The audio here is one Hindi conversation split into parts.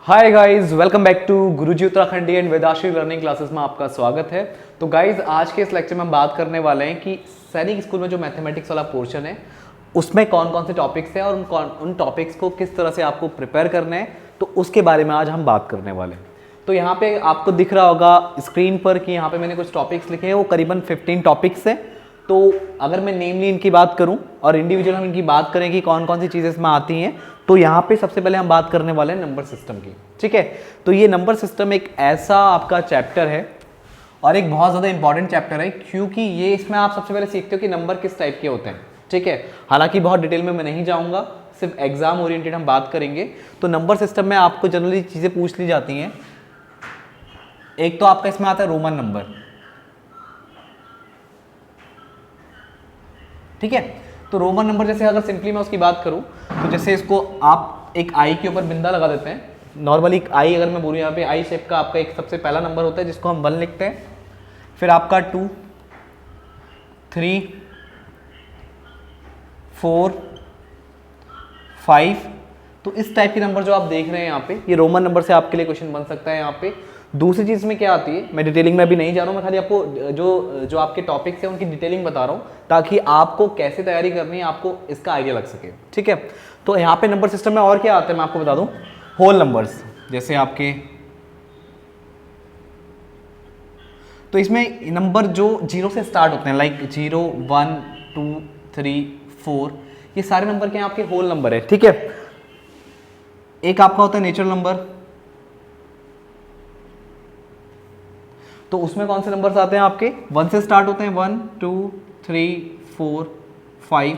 Hi guys, welcome back to Guruji Uttarakhandi and Vedashree learning classes में आपका स्वागत है। तो गाइस, आज के इस लेक्चर में हम बात करने वाले हैं कि सैनिक स्कूल में जो मैथमेटिक्स वाला पोर्शन है उसमें कौन कौन से टॉपिक्स हैं और उन टॉपिक्स को किस तरह से आपको प्रिपेयर करना है, तो उसके बारे में आज हम बात करने वाले हैं। तो यहाँ पे आपको दिख रहा होगा स्क्रीन पर कि यहाँ पे मैंने कुछ टॉपिक्स लिखे हैं, वो करीबन 15 टॉपिक्स हैं। तो अगर मैं नेमली इनकी बात करूं और इंडिविजुअल हम इनकी बात करें कि कौन कौन सी चीज़ें इसमें आती हैं, तो यहाँ पे सबसे पहले हम बात करने वाले हैं नंबर सिस्टम की। ठीक है, तो ये नंबर सिस्टम एक ऐसा आपका चैप्टर है और एक बहुत ज़्यादा इंपॉर्टेंट चैप्टर है, क्योंकि ये इसमें आप सबसे पहले सीखते हो कि नंबर किस टाइप के होते हैं। ठीक है, हालांकि बहुत डिटेल में मैं नहीं जाऊँगा, सिर्फ एग्जाम ओरिएंटेड हम बात करेंगे। तो नंबर सिस्टम में आपको जनरली चीज़ें पूछ ली जाती हैं। एक तो आपका इसमें आता है रोमन नंबर। ठीक है, तो रोमन नंबर जैसे अगर सिंपली मैं उसकी बात करूं तो जैसे इसको आप एक आई के ऊपर बिंदा लगा देते हैं। नॉर्मली एक आई अगर मैं बोलूँ, यहाँ पे आई शेप का आपका एक सबसे पहला नंबर होता है जिसको हम 1 लिखते हैं, फिर आपका 2, 3, 4, 5। तो इस टाइप के नंबर जो आप देख रहे हैं यहाँ पे, ये रोमन नंबर से आपके लिए क्वेश्चन बन सकता है। यहाँ पे दूसरी चीज़ में क्या आती है, मैं डिटेलिंग में अभी नहीं जा रहा हूँ, मैं खाली आपको जो आपके टॉपिक्स हैं उनकी डिटेलिंग बता रहा हूँ ताकि आपको कैसे तैयारी करनी है आपको इसका आइडिया लग सके। ठीक है, तो यहाँ पे नंबर सिस्टम में और क्या आता है मैं आपको बता दूँ। होल नंबर्स, जैसे आपके, तो इसमें नंबर जो 0 से स्टार्ट होते हैं, लाइक 0, 1, 2, 3, 4, ये सारे नंबर के आपके होल नंबर है। ठीक है, एक आपका होता है नेचुरल नंबर, तो उसमें कौन से नंबर्स आते हैं आपके 1 से स्टार्ट होते हैं, 1, 2, 3, 4, 5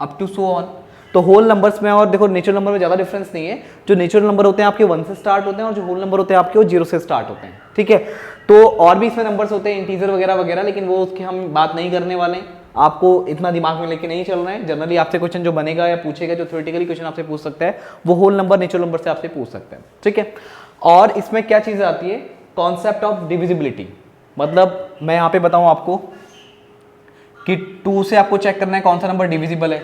अप टू सो ऑन। तो होल नंबर्स में और देखो नेचुरल नंबर में ज़्यादा डिफरेंस नहीं है। जो नेचुरल नंबर होते हैं आपके 1 से स्टार्ट होते हैं और जो होल नंबर होते हैं आपके वो 0 से स्टार्ट होते हैं। ठीक है, तो और भी इसमें नंबर्स होते हैं इंटीजर वगैरह वगैरह, लेकिन वो उसकी हम बात नहीं करने वाले हैं। आपको इतना दिमाग में लेके नहीं चलना है। जनरली आपसे क्वेश्चन जो बनेगा या पूछेगा, जो थ्योरेटिकली क्वेश्चन आपसे पूछ सकता है, वो होल नंबर नेचुरल नंबर से आपसे पूछ सकते हैं। ठीक है, और इसमें क्या चीज़ आती है, कॉन्सेप्ट ऑफ डिविजिबिलिटी। मतलब मैं यहाँ पे बताऊँ आपको कि 2 से आपको चेक करना है कौन सा नंबर डिविजिबल है।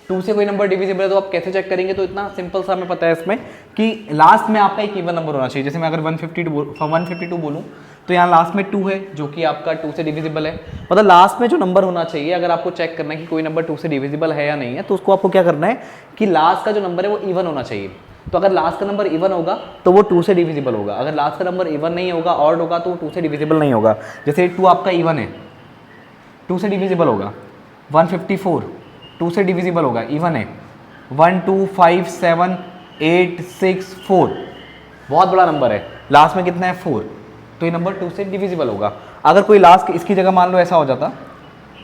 2 से कोई नंबर डिविजिबल है तो आप कैसे चेक करेंगे, तो इतना सिंपल सा हमें पता है इसमें कि लास्ट में आपका एक इवन नंबर होना चाहिए। जैसे मैं अगर 152 बोलूँ तो यहाँ लास्ट में 2 है जो कि आपका 2 से डिविजिबल है। मतलब लास्ट में जो नंबर होना चाहिए, अगर आपको चेक करना है कि कोई नंबर 2 से डिविजिबल है या नहीं है, तो उसको आपको क्या करना है कि लास्ट का जो नंबर है वो इवन होना चाहिए। तो अगर लास्ट का नंबर इवन होगा तो वो 2 से डिविजिबल होगा, अगर लास्ट का नंबर इवन नहीं होगा, ऑड होगा, तो वो 2 से डिविजिबल नहीं होगा। जैसे 2 आपका इवन है, 2 से डिविजिबल होगा। 154 2 से डिविजिबल होगा, इवन है। 1, 2, 5, 7, 8, 6, 4 बहुत बड़ा नंबर है, लास्ट में कितना है 4, तो ये नंबर 2 से डिविजिबल होगा। अगर कोई लास्ट इसकी जगह मान लो ऐसा हो जाता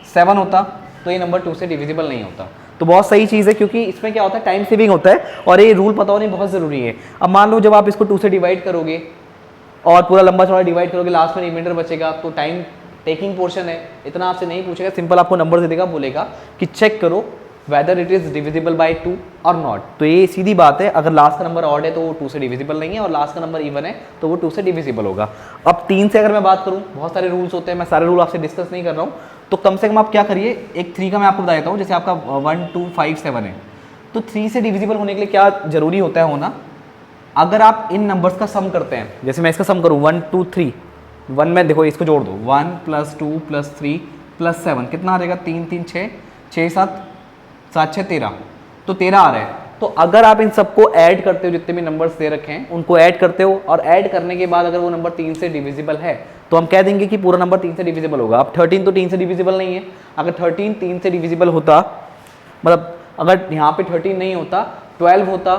7 होता, तो ये नंबर 2 से डिविजिबल नहीं होता। तो बहुत सही चीज़ है, क्योंकि इसमें क्या होता है, टाइम सेविंग होता है और ये रूल पता होना बहुत ज़रूरी है। अब मान लो जब आप इसको 2 से डिवाइड करोगे और पूरा लंबा चौड़ा डिवाइड करोगे, लास्ट में रिमाइंडर बचेगा, तो टाइम टेकिंग पोर्शन है, इतना आपसे नहीं पूछेगा, सिंपल आपको नंबर दे देगा, बोलेगा कि चेक करो whether it is divisible by 2 और नॉट। तो ये सीधी बात है, अगर लास्ट का नंबर ऑड है तो वो 2 से डिविजिबल नहीं है, और लास्ट का नंबर इवन है तो वो 2 से डिविजिबल होगा। अब 3 से अगर मैं बात करूँ, बहुत सारे रूल्स होते हैं, मैं सारे रूल आपसे डिस्कस नहीं कर रहा हूँ, तो कम से कम आप क्या करिए, एक 3 का मैं आपको बता देता हूँ। जैसे आपका 1, 2, 5, 7 है, तो 3 से डिविजिबल होने के लिए क्या जरूरी होता है होना, अगर आप इन नंबर्स का सम करते हैं, जैसे मैं इसका सम करूँ 1, 2, 3, 1 में देखो इसको जोड़ दो, 1 + 2 + 3 + 7 कितना आ जाएगा, 3, 3, 6, 6, 7, 7, 6, 13, तो 13 आ रहा है। तो अगर आप इन सबको ऐड करते हो, जितने भी नंबर्स दे रखे हैं उनको ऐड करते हो, और ऐड करने के बाद अगर वो नंबर 3 से डिविजिबल है तो हम कह देंगे कि पूरा नंबर 3 से डिविजिबल होगा। अब 13 तो 3 से डिविजिबल नहीं है, अगर 13 3 से डिविजिबल होता, मतलब अगर यहाँ पे 13 नहीं होता, 12 होता,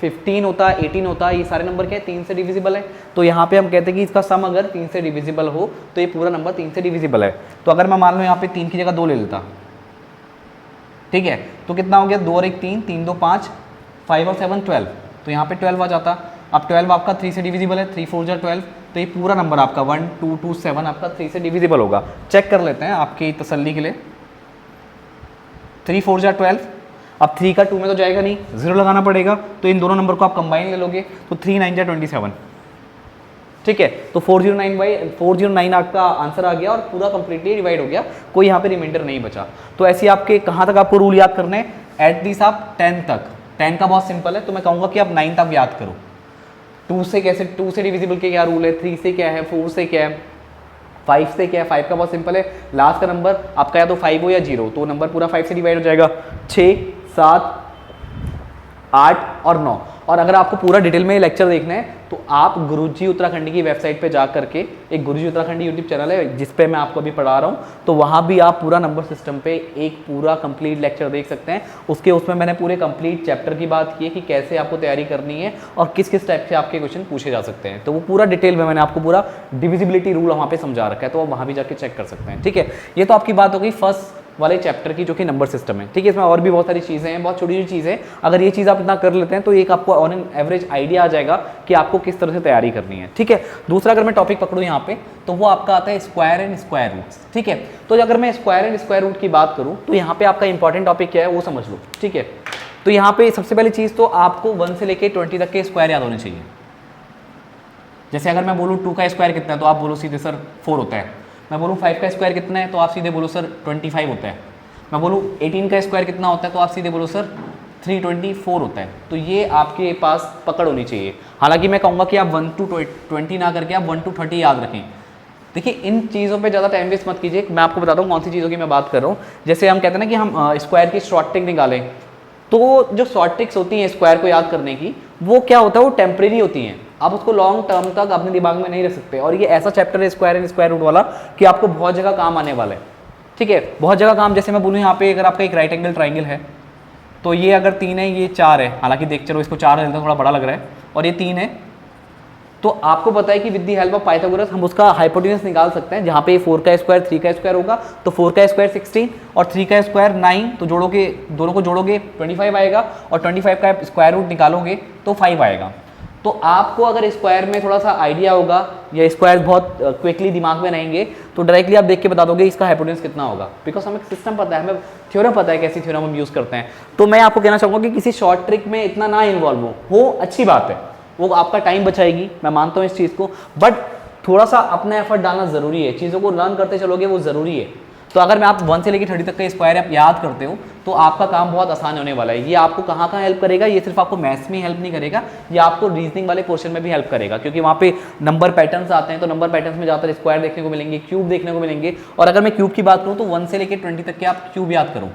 15 होता, 18 होता, ये सारे नंबर क्या है 3 से डिविजिबल है। तो यहाँ पे हम कहते हैं कि इसका सम अगर 3 से डिविजिबल हो तो ये पूरा नंबर 3 से डिविजिबल है। तो अगर मैं मान लो यहाँ पे 3 की जगह 2 ले लेता, ठीक है, तो कितना हो गया, 2 और 1 3, 3, 2 5, 5 और 7 12, तो यहाँ पे 12 आ जाता। अब 12 आपका 3 से डिविजिबल है, 3, 4 जा 12, तो ये पूरा नंबर आपका 1, 2, 2, 7 आपका 3 से डिविजिबल होगा। चेक कर लेते हैं आपकी तसल्ली के लिए, 3, 4 जा 12, अब 3 का 2 में तो जाएगा नहीं, 0 लगाना पड़ेगा, तो इन दोनों नंबर को आप कंबाइन ले लोगे, तो 3, 9 जा 27, ठीक है, तो 409 आपका आंसर आ गया और पूरा कंप्लीटली डिवाइड हो गया, कोई यहाँ पे रिमाइंडर नहीं बचा। तो ऐसे आपके कहाँ तक आपको रूल याद करने हैं, एटलीस्ट आप 10 तक। 10 का बहुत सिंपल है, तो मैं कहूँगा कि आप 9 तक याद करो। 2 से कैसे, 2 से डिविजिबल के क्या रूल है, 3 से क्या है, 4 से क्या है, 5 से क्या है। 5 का बहुत सिंपल है, लास्ट का नंबर आपका या तो 5 हो या 0, तो नंबर पूरा 5 से डिवाइड हो जाएगा। 6, 7, 8 और 9। और अगर आपको पूरा डिटेल में लेक्चर देखना है तो आप गुरुजी उत्तराखंड की वेबसाइट पे जा करके, एक गुरुजी उत्तराखंड यूट्यूब चैनल है जिस पे मैं आपको अभी पढ़ा रहा हूँ, तो वहाँ भी आप पूरा नंबर सिस्टम पे एक पूरा कंप्लीट लेक्चर देख सकते हैं। उसमें मैंने पूरे कंप्लीट चैप्टर की बात की है कि कैसे आपको तैयारी करनी है और किस किस टाइप से आपके क्वेश्चन पूछे जा सकते हैं। तो वो पूरा डिटेल में मैंने आपको पूरा डिविजिबिलिटी रूल वहाँ पे समझा रखा है, तो आप वहाँ भी जाके चेक कर सकते हैं। ठीक है, ये तो आपकी बात हो गई फर्स्ट वाले चैप्टर की जो कि नंबर सिस्टम है। ठीक है, इसमें और भी बहुत सारी चीज़ें हैं, बहुत छोटी छोटी चीज़ें हैं। अगर ये चीज़ आप इतना कर लेते हैं तो एक आपको ऑन एन एवरेज आइडिया आ जाएगा कि आपको किस तरह से तैयारी करनी है। ठीक है, दूसरा अगर मैं टॉपिक पकड़ूँ यहाँ पे तो वो आपका आता है स्क्वायर एंड स्क्वायर रूट्स। ठीक है, तो अगर मैं स्क्वायर एंड स्क्वायर रूट की बात करूँ तो यहाँ पे आपका इंपॉर्टेंट टॉपिक क्या है वो समझ लो। ठीक है, तो यहाँ पे सबसे पहली चीज़ तो आपको 1 से लेकर 20 तक के स्क्वायर याद होने चाहिए। जैसे अगर मैं बोलूँ 2 का स्क्वायर कितना है तो आप बोलो सीधे सर 4 होता है। मैं बोलूँ 5 का स्क्वायर कितना है तो आप सीधे बोलो सर 25 होता है। मैं बोलूँ 18 का स्क्वायर कितना होता है तो आप सीधे बोलो सर 324 होता है। तो ये आपके पास पकड़ होनी चाहिए। हालांकि मैं कहूँगा कि आप 1 to 20 ना करके आप 1 to 30 याद रखें। देखिए, इन चीज़ों पे ज़्यादा टाइम वेस्ट मत कीजिए। मैं आपको बताता हूँ कौन सी चीज़ों की मैं बात कर रहा हूँ। जैसे हम कहते हैं ना कि हम स्क्वायर की शॉर्ट ट्रिक निकालें, तो जो शॉर्ट ट्रिक्स होती हैं स्क्वायर को याद करने की, वो क्या होता है, वो टेम्परेरी होती हैं। आप उसको लॉन्ग टर्म तक अपने दिमाग में नहीं रख सकते। और ये ऐसा चैप्टर है स्क्वायर एंड स्क्वायर रूट वाला कि आपको बहुत जगह काम आने वाला है। ठीक है, बहुत जगह काम। जैसे मैं बोलूँ यहाँ पे अगर आपका एक राइट एंगल ट्राइंगल है तो ये अगर 3 है, ये 4 है, हालांकि देख चलो इसको 4 है थोड़ा बड़ा लग रहा है, और ये 3 है, तो आपको पता है कि with the help of Pythagoras हम उसका हाइपोटेन्यूज निकाल सकते हैं। जहाँ पे 4 का स्क्वायर 3 का स्क्वायर होगा तो 4 का स्क्वायर 16 और 3 का स्क्वायर 9, तो जोड़ोगे, दोनों को जोड़ोगे 25 आएगा, और 25 का स्क्वायर रूट निकालोगे तो 5 आएगा। तो आपको अगर स्क्वायर में थोड़ा सा आइडिया होगा या स्क्वायर बहुत क्विकली दिमाग में रहेंगे तो डायरेक्टली आप देख के बता दोगे इसका हाइपोटेन्यूज कितना होगा, बिकॉज हमें सिस्टम पता है, हमें थ्योरम पता है कैसी थ्योरम हम यूज़ करते हैं। तो मैं आपको कहना चाहूँगा कि किसी शॉर्ट ट्रिक में इतना ना इन्वॉल्व हो अच्छी बात है, वो आपका टाइम बचाएगी, मैं मानता हूँ इस चीज़ को, बट थोड़ा सा अपना एफर्ट डालना ज़रूरी है। चीज़ों को लर्न करते चलोगे वो ज़रूरी है। तो अगर मैं आप 1 से लेकर 30 तक का स्क्वायर आप याद करते हो तो आपका काम बहुत आसान होने वाला है। ये आपको कहाँ हेल्प करेगा, ये सिर्फ आपको मैथ्स में हेल्प नहीं करेगा, ये आपको रीजनिंग वाले क्वेश्चन में भी हेल्प करेगा, क्योंकि वहाँ पे नंबर पैटर्न्स आते हैं। तो नंबर पैटर्न्स में ज़्यादातर स्क्वायर देखने को मिलेंगे, क्यूब देखने को मिलेंगे। और अगर मैं क्यूब की बात करूँ तो 1 से लेकर 20 तक के आप क्यूब याद करो।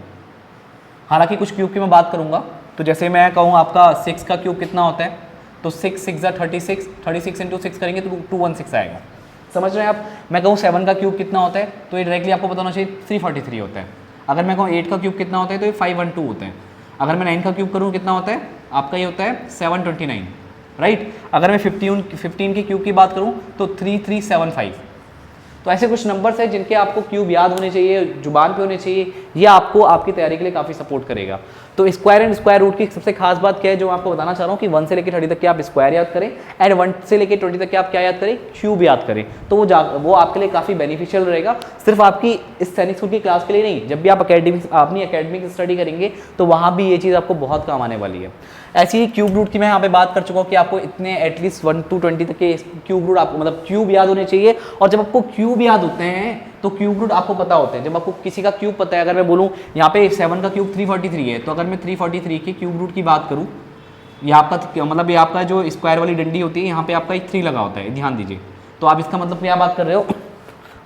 हालांकि कुछ क्यूब की मैं बात करूँगा, तो जैसे मैं कहूँ आपका 6 का क्यूब कितना होता है, तो 6 6 36, 36 इंटू 6 करेंगे तो 216 आएगा। समझ रहे हैं आप। मैं कहूँ 7 का क्यूब कितना होता है तो ये डायरेक्टली आपको पता होना चाहिए 343 होता है। अगर मैं कहूँ 8 का क्यूब कितना होता है तो ये 512 होता है। अगर मैं 9 का क्यूब करूँ कितना होता है, आपका ये होता है 729, राइट। अगर मैं 15 के क्यूब की बात करूँ तो 3375। तो ऐसे कुछ नंबर्स हैं जिनके आपको क्यूब याद होने चाहिए, जुबान पे होने चाहिए। ये आपको आपकी तैयारी के लिए काफ़ी सपोर्ट करेगा। तो स्क्वायर एंड स्क्वायर रूट की सबसे खास बात क्या है जो मैं आपको बताना चाह रहा हूँ कि 1 से लेकर 30 तक के आप स्क्वायर याद करें, एंड 1 से लेकर 20 तक के आप क्या याद करें, क्यूब याद करें। तो वो आपके लिए काफ़ी बेनिफिशियल रहेगा, सिर्फ आपकी इस सैनिक स्कूल की क्लास के लिए नहीं, जब भी आप अपनी एकेडमिक स्टडी करेंगे तो वहाँ भी ये चीज़ आपको बहुत काम आने वाली है। ऐसी ही क्यूब रूट की मैं यहाँ पे बात कर चुका हूँ कि आपको इतने एटलीस्ट 1 to 20 तक के क्यूब रूट आपको मतलब क्यूब याद होने चाहिए। और जब आपको क्यूब याद होते हैं तो क्यूब रूट आपको पता होते हैं। जब आपको किसी का क्यूब पता है, अगर मैं बोलूँ यहाँ पे 7 का क्यूब 343 है, तो अगर मैं 343 के क्यूब रूट की बात करूँ, ये आपका मतलब ये आपका जो स्क्वायर वाली डंडी होती है यहाँ पे आपका एक 3 लगा होता है, ध्यान दीजिए। तो आप इसका मतलब क्या बात कर रहे हो,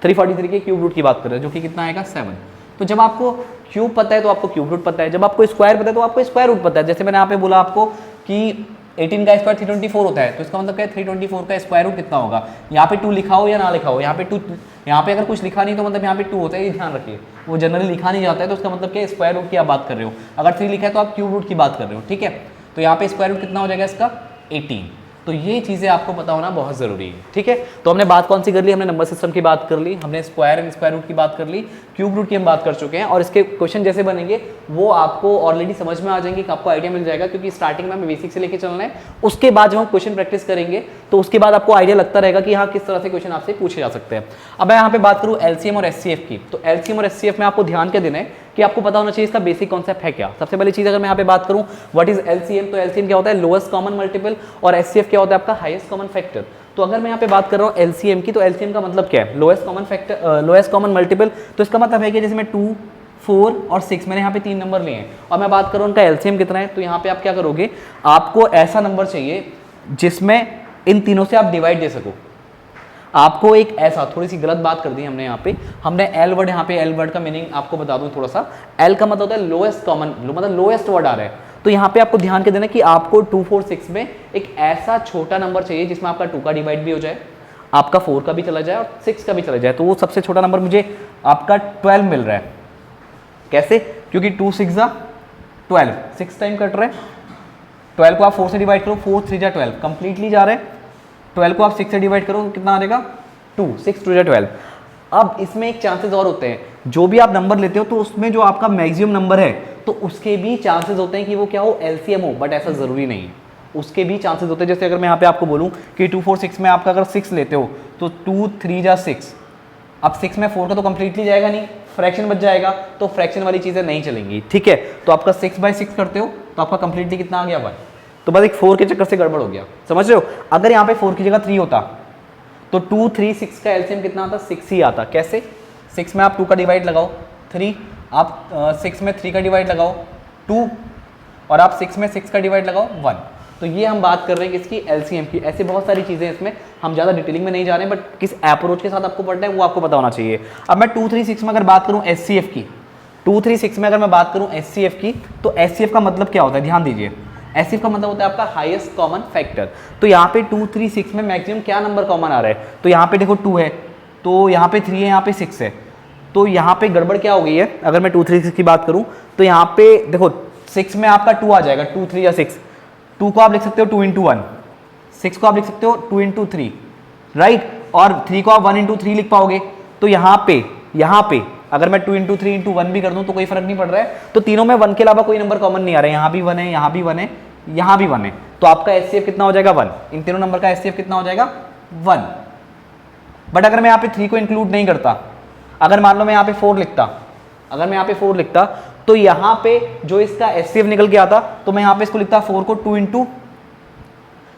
343 के क्यूब रूट की बात कर रहे हो, जो कि कितना आएगा 7। तो जब आपको क्यूब पता है तो आपको क्यूब रूट पता है, जब आपको स्क्वायर पता है तो आपको स्क्वायर रूट पता है। जैसे मैंने यहाँ पे बोला आपको कि 18 का स्क्वायर 324 होता है, तो इसका मतलब क्या है 324 का स्क्वायर रूट कितना होगा। यहाँ पे 2 लिखा हो या ना लिखा हो, यहाँ पे अगर कुछ लिखा नहीं तो मतलब यहाँ पे 2 होता है, ये ध्यान रखिए। वो जनरली लिखा नहीं जाता है तो उसका मतलब क्या है स्क्वायर रूट की आप बात कर रहे हो। अगर 3 लिखा है तो आप क्यूब रूट की बात कर रहे हो, ठीक है। तो यहाँ पे स्क्वायर रूट कितना हो जाएगा इसका 18। तो ये चीज़ें आपको पता होना बहुत ज़रूरी है, ठीक है। तो हमने बात कौन सी कर ली, हमने नंबर सिस्टम की बात कर ली, हमने स्क्वायर एंड स्क्वायर रूट की बात कर ली, क्यूब रूट की हम बात कर चुके हैं। और इसके क्वेश्चन जैसे बनेंगे वो आपको ऑलरेडी समझ में आ जाएंगे, कि आपको आइडिया मिल जाएगा, क्योंकि स्टार्टिंग में हमें बेसिक से लेके चलना है। उसके बाद जब हम क्वेश्चन प्रैक्टिस करेंगे तो उसके बाद आपको आइडिया लगता रहेगा कि हाँ किस तरह से क्वेश्चन आपसे पूछे जा सकते हैं। अब मैं यहाँ पे बात करूँ एलसीएम और एचसीएफ की, तो एलसीएम और एचसीएफ में आपको ध्यान क्या देना है कि आपको पता होना चाहिए इसका बेसिक कॉन्सेप्ट है क्या। सबसे पहली चीज अगर मैं यहाँ पे बात करूँ व्हाट इज एलसीएम, तो एलसीएम क्या होता है लोएस्ट कॉमन मल्टीपल, और एचसीएफ क्या होता है आपका हाईएस्ट कॉमन फैक्टर। तो अगर मैं यहाँ पे बात कर रहा हूँ एलसीएम की, तो एलसीएम का मतलब क्या है lowest common factor, lowest common multiple. तो इसका मतलब है कि जैसे मैं 2, 4 और 6 मैंने यहाँ पे 3 नंबर लिए हैं और मैं बात करूँ उनका एलसीएम कितना है, तो यहाँ पे आप क्या करोगे, आपको ऐसा नंबर चाहिए जिसमें इन तीनों से आप डिवाइड दे सको। आपको एक ऐसा, थोड़ी सी गलत बात कर दी हमने यहाँ पे, हमने एल वर्ड, यहाँ पे एल वर्ड का मीनिंग आपको बता दूं थोड़ा सा। एल का मतलब होता है लोएस्ट कॉमन, मतलब लोएस्ट वर्ड आ रहा है। तो यहाँ पे आपको ध्यान के देना कि आपको 2 4 6 में एक ऐसा छोटा नंबर चाहिए जिसमें आपका 2 का डिवाइड भी हो जाए, आपका 4 का भी चला जाए और 6 का भी चला जाए। तो वो सबसे छोटा नंबर मुझे आपका 12 मिल रहा है। कैसे? क्योंकि 2 6 12, 6 टाइम कट रहा है। 12 को आप 4 से डिवाइड करो, 4 3 12, कंप्लीटली जा रहा है। 12 को आप 6 से डिवाइड करो, कितना आ जाएगा? 2, 6 2 12। अब इसमें एक चांसेस और होते हैं, जो भी आप नंबर लेते हो तो उसमें जो आपका मैक्सिमम नंबर है तो उसके भी चांसेस होते हैं कि वो क्या हो, एलसीएम हो, बट ऐसा जरूरी नहीं है। उसके भी चांसेस होते हैं। जैसे अगर मैं यहाँ पे आपको बोलूँ कि 2 4 6 में आपका अगर 6 लेते हो तो 2 3 6, अब 6 में 4 का तो कंप्लीटली जाएगा नहीं, फ्रैक्शन बच जाएगा, तो फ्रैक्शन वाली चीजें नहीं चलेंगी, ठीक है। तो आपका 6/6 करते हो तो आपका कंप्लीटली कितना आ गया? 1। तो बस एक 4 के चक्कर से गड़बड़ हो गया, समझ रहे हो। अगर यहाँ पे 4 की जगह 3 होता तो 2 3 6 का एलसीएम कितना आता? 6 ही आता। कैसे? 6 में आप 2 का डिवाइड लगाओ 3, आप 6 में 3 का डिवाइड लगाओ 2, और आप 6 में 6 का डिवाइड लगाओ 1। तो ये हम बात कर रहे हैं किसकी? एलसीएम की। ऐसी बहुत सारी चीज़ें इसमें, हम ज़्यादा डिटेलिंग में नहीं जा रहे हैं, बट किस अप्रोच के साथ आपको पढ़ना है वो आपको पता होना चाहिए। अब मैं 2 3 6 में अगर बात करूँ एचसीएफ की, 2 3 6 में अगर मैं बात करूँ एचसीएफ की, तो एचसीएफ का मतलब क्या होता है? ध्यान दीजिए, एचसीएफ का मतलब होता है आपका हाईएस्ट कॉमन फैक्टर। तो यहाँ पे 2 3 6 में मैक्सिमम क्या नंबर कॉमन आ रहा है? तो यहाँ पे देखो 2 है, तो यहाँ पे 3 है, यहाँ पे 6 है। तो यहाँ पे गड़बड़ क्या हो गई है? अगर मैं 2 3 6 की बात करूँ तो यहाँ पे देखो 6 में आपका 2 आ जाएगा, 2 3 6, 2 को आप लिख सकते हो 2 × 1, 6 को आप लिख सकते हो 2 × 3, राइट, और 3 को आप 1 × 3 लिख पाओगे। तो यहाँ पे अगर मैं 2 × 3 × 1 भी कर दूं तो कोई फर्क नहीं पड़ रहा है। तो तीनों में 1 के अलावा कोई नंबर कॉमन नहीं आ रहा है, यहाँ भी 1 है, यहाँ भी 1 है, यहाँ भी 1 है। तो आपका एचसीएफ कितना हो जाएगा? 1। इन तीनों नंबर का एचसीएफ कितना हो जाएगा? 1। बट अगर मैं यहाँ पे 3 को इंक्लूड नहीं करता, अगर मान लो मैं यहाँ पे 4 लिखता, तो यहाँ पे जो इसका एचसीएफ निकल के आता, तो मैं यहाँ पे इसको लिखता 4 को 2 ×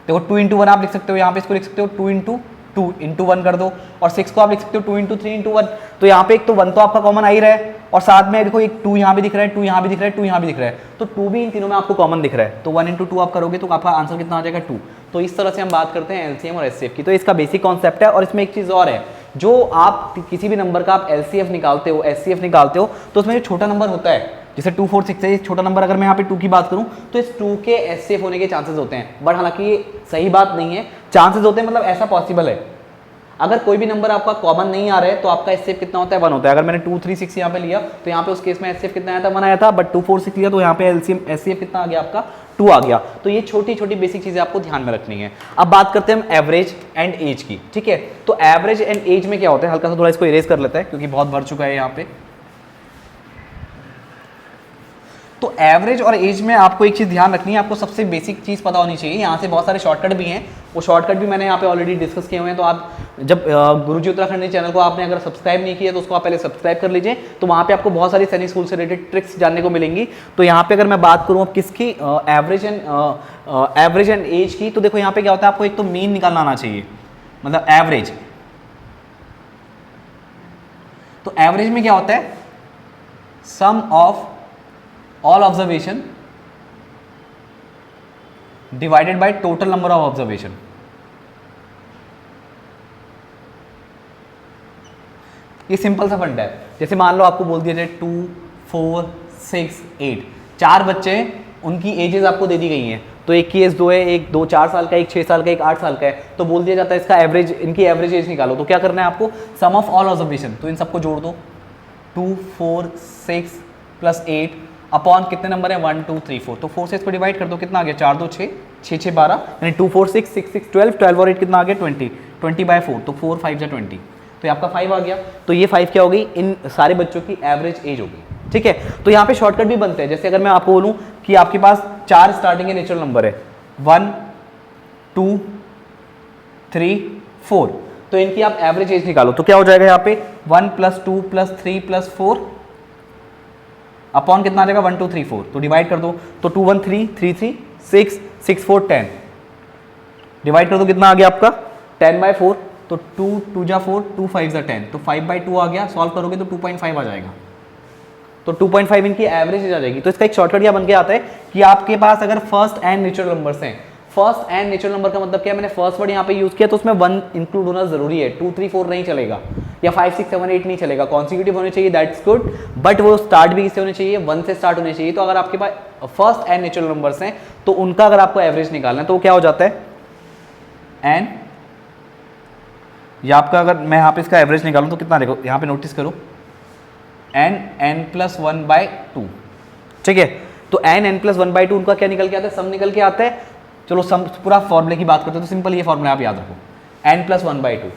देखो 2 × 1 आप लिख सकते हो, यहाँ पे इसको लिख सकते हो 2 × 2 × 1 कर दो, और 6 को आप लिख सकते हो 2 × 3 × 1। तो यहाँ पे एक तो 1 तो आपका कॉमन आ ही रहा है, और साथ में देखो एक 2 यहाँ भी दिख रहा है, 2 यहाँ भी दिख रहा है, 2 यहाँ भी दिख रहा है, तो 2 भी इन तीनों में आपको कॉमन दिख रहा है। तो 1 × 2 आप करोगे तो आपका आंसर कितना आ जाएगा? 2। तो इस तरह से हम बात करते हैं एलसीएम और एचसीएफ की। तो इसका बेसिक कॉन्सेप्ट है। और इसमें एक चीज़ और है, जो आप किसी भी नंबर का आप एलसीएफ निकालते हो, एचसीएफ निकालते हो, तो उसमें जो छोटा नंबर होता है, जैसे 2 4 6 है, छोटा नंबर, अगर मैं यहाँ पे 2 की बात करूँ तो इस 2 के एचसीएफ होने के चांसेस होते हैं। बट हालांकि ये सही बात नहीं है, चांसेस होते हैं, मतलब ऐसा पॉसिबल है। अगर कोई भी नंबर आपका कॉमन नहीं आ रहा है तो आपका एचसीएफ कितना होता है? 1 होता है। अगर मैंने 2 3 6 यहाँ पे लिया तो यहाँ पे उस केस में एचसीएफ कितना आया था? 1 आया था। बट 2 4 6 लिया तो यहाँ पे एचसीएफ कितना आ गया आपका? 2 आ गया। तो ये छोटी छोटी बेसिक चीजें आपको ध्यान में रखनी है। अब बात करते हैं हम एवरेज एंड एज की, ठीक है। तो एवरेज एंड एज में क्या होता है, हल्का सा थोड़ा इसको इरेज कर लेता है क्योंकि बहुत भर चुका है यहाँ पे। तो एवरेज और एज में आपको एक चीज़ ध्यान रखनी है, आपको सबसे बेसिक चीज़ पता होनी चाहिए। यहाँ से बहुत सारे शॉर्टकट भी हैं, वो शॉर्टकट भी मैंने यहाँ पे ऑलरेडी डिस्कस किए हुए हैं। तो आप जब गुरुजी उत्तराखंड चैनल को आपने अगर सब्सक्राइब नहीं किया तो उसको आप पहले सब्सक्राइब कर लीजिए। तो वहाँ पे आपको बहुत सारी सैनिक स्कूल से रिलेटेड ट्रिक्स जानने को मिलेंगी। तो यहाँ पे अगर मैं बात करूँ अब किसकी, एवरेज एंड एज की, तो देखो यहाँ पे क्या होता है, आपको एक तो मीन निकालना आना चाहिए, मतलब एवरेज। तो एवरेज में क्या होता है? Sum of all observation divided by total number of observation। ये सिंपल सा फंडा है। जैसे मान लो आपको बोल दिया जाए 2 4 6 8, 4 बच्चे हैं, उनकी एजेस आपको दे दी गई हैं। तो एक की एज 2 है, एक 2 4 साल का, एक 6 साल का, एक 8 साल का है। तो बोल दिया जाता है इसका एवरेज, इनकी एवरेज एज निकालो। तो क्या करना है आपको? सम ऑफ ऑल ऑब्जर्वेशन, तो इन सबको जोड़ दो। 2 4 6 प्लस 8 अपॉन कितने नंबर है? 1 2 3 4। तो 4 से इसको डिवाइड कर दो, कितना आ गया? 4 2 6, 6 6 12, यानी 2 4 6 6 6 12, 12 और 8 कितना आ गया? 20, 20/4। तो 4 5 जा 20, तो ये आपका 5 आ गया। तो ये 5 क्या हो गई? इन सारे बच्चों की एवरेज एज हो गई, ठीक है। तो यहाँ पे शॉर्टकट भी बनते हैं। जैसे अगर मैं आपको बोलूँ कि आपके पास 4 स्टार्टिंग के नेचुरल नंबर है, 1 2 3 4, तो इनकी आप एवरेज एज निकालो। तो क्या हो जाएगा यहाँ पे? 1 + 2 + 3 + 4 अपॉन कितना आ जाएगा? 1 2 3 4। तो डिवाइड कर दो। तो 2 1 3 3 3 6 6 4 10, डिवाइड कर दो, कितना आ गया आपका? 10/4। तो 2 2 जा 4, 2 5 जा 10, तो 5/2 आ गया। सॉल्व करोगे तो 2.5 आ जाएगा। तो 2.5 इनकी एवरेज आ जाएगी। तो इसका एक शॉर्टकट क्या बन के आता है कि आपके पास अगर फर्स्ट एंड नेचुरल नंबर्स हैं, फर्स्ट एंड नेचुरल नंबर का मतलब क्या है, मैंने फर्स्ट वर्ड यहाँ पे यूज किया तो उसमें 1 इंक्लूड होना जरूरी है, 2 3 4 नहीं चलेगा, या 5 6 7 8 नहीं चलेगा, कॉन्सिक्यूटिव होने चाहिए, दैट्स गुड, बट वो स्टार्ट भी किससे होने चाहिए, 1 से स्टार्ट होने चाहिए। तो अगर आपके पास फर्स्ट एंड नेचुरल नंबर्स हैं तो उनका अगर आपको एवरेज निकालना है तो क्या हो जाता है, एन, या आपका अगर मैं यहाँ पे इसका एवरेज निकालूं तो कितना देखो यहाँ पे नोटिस करो, n+1/2, ठीक है। तो n+1/2 उनका क्या निकल के आता है, सम निकल के आता है। चलो सम पूरा फॉर्मूले की बात करते हैं तो सिंपल ये फॉर्मूला आप याद रखो, n+1/2,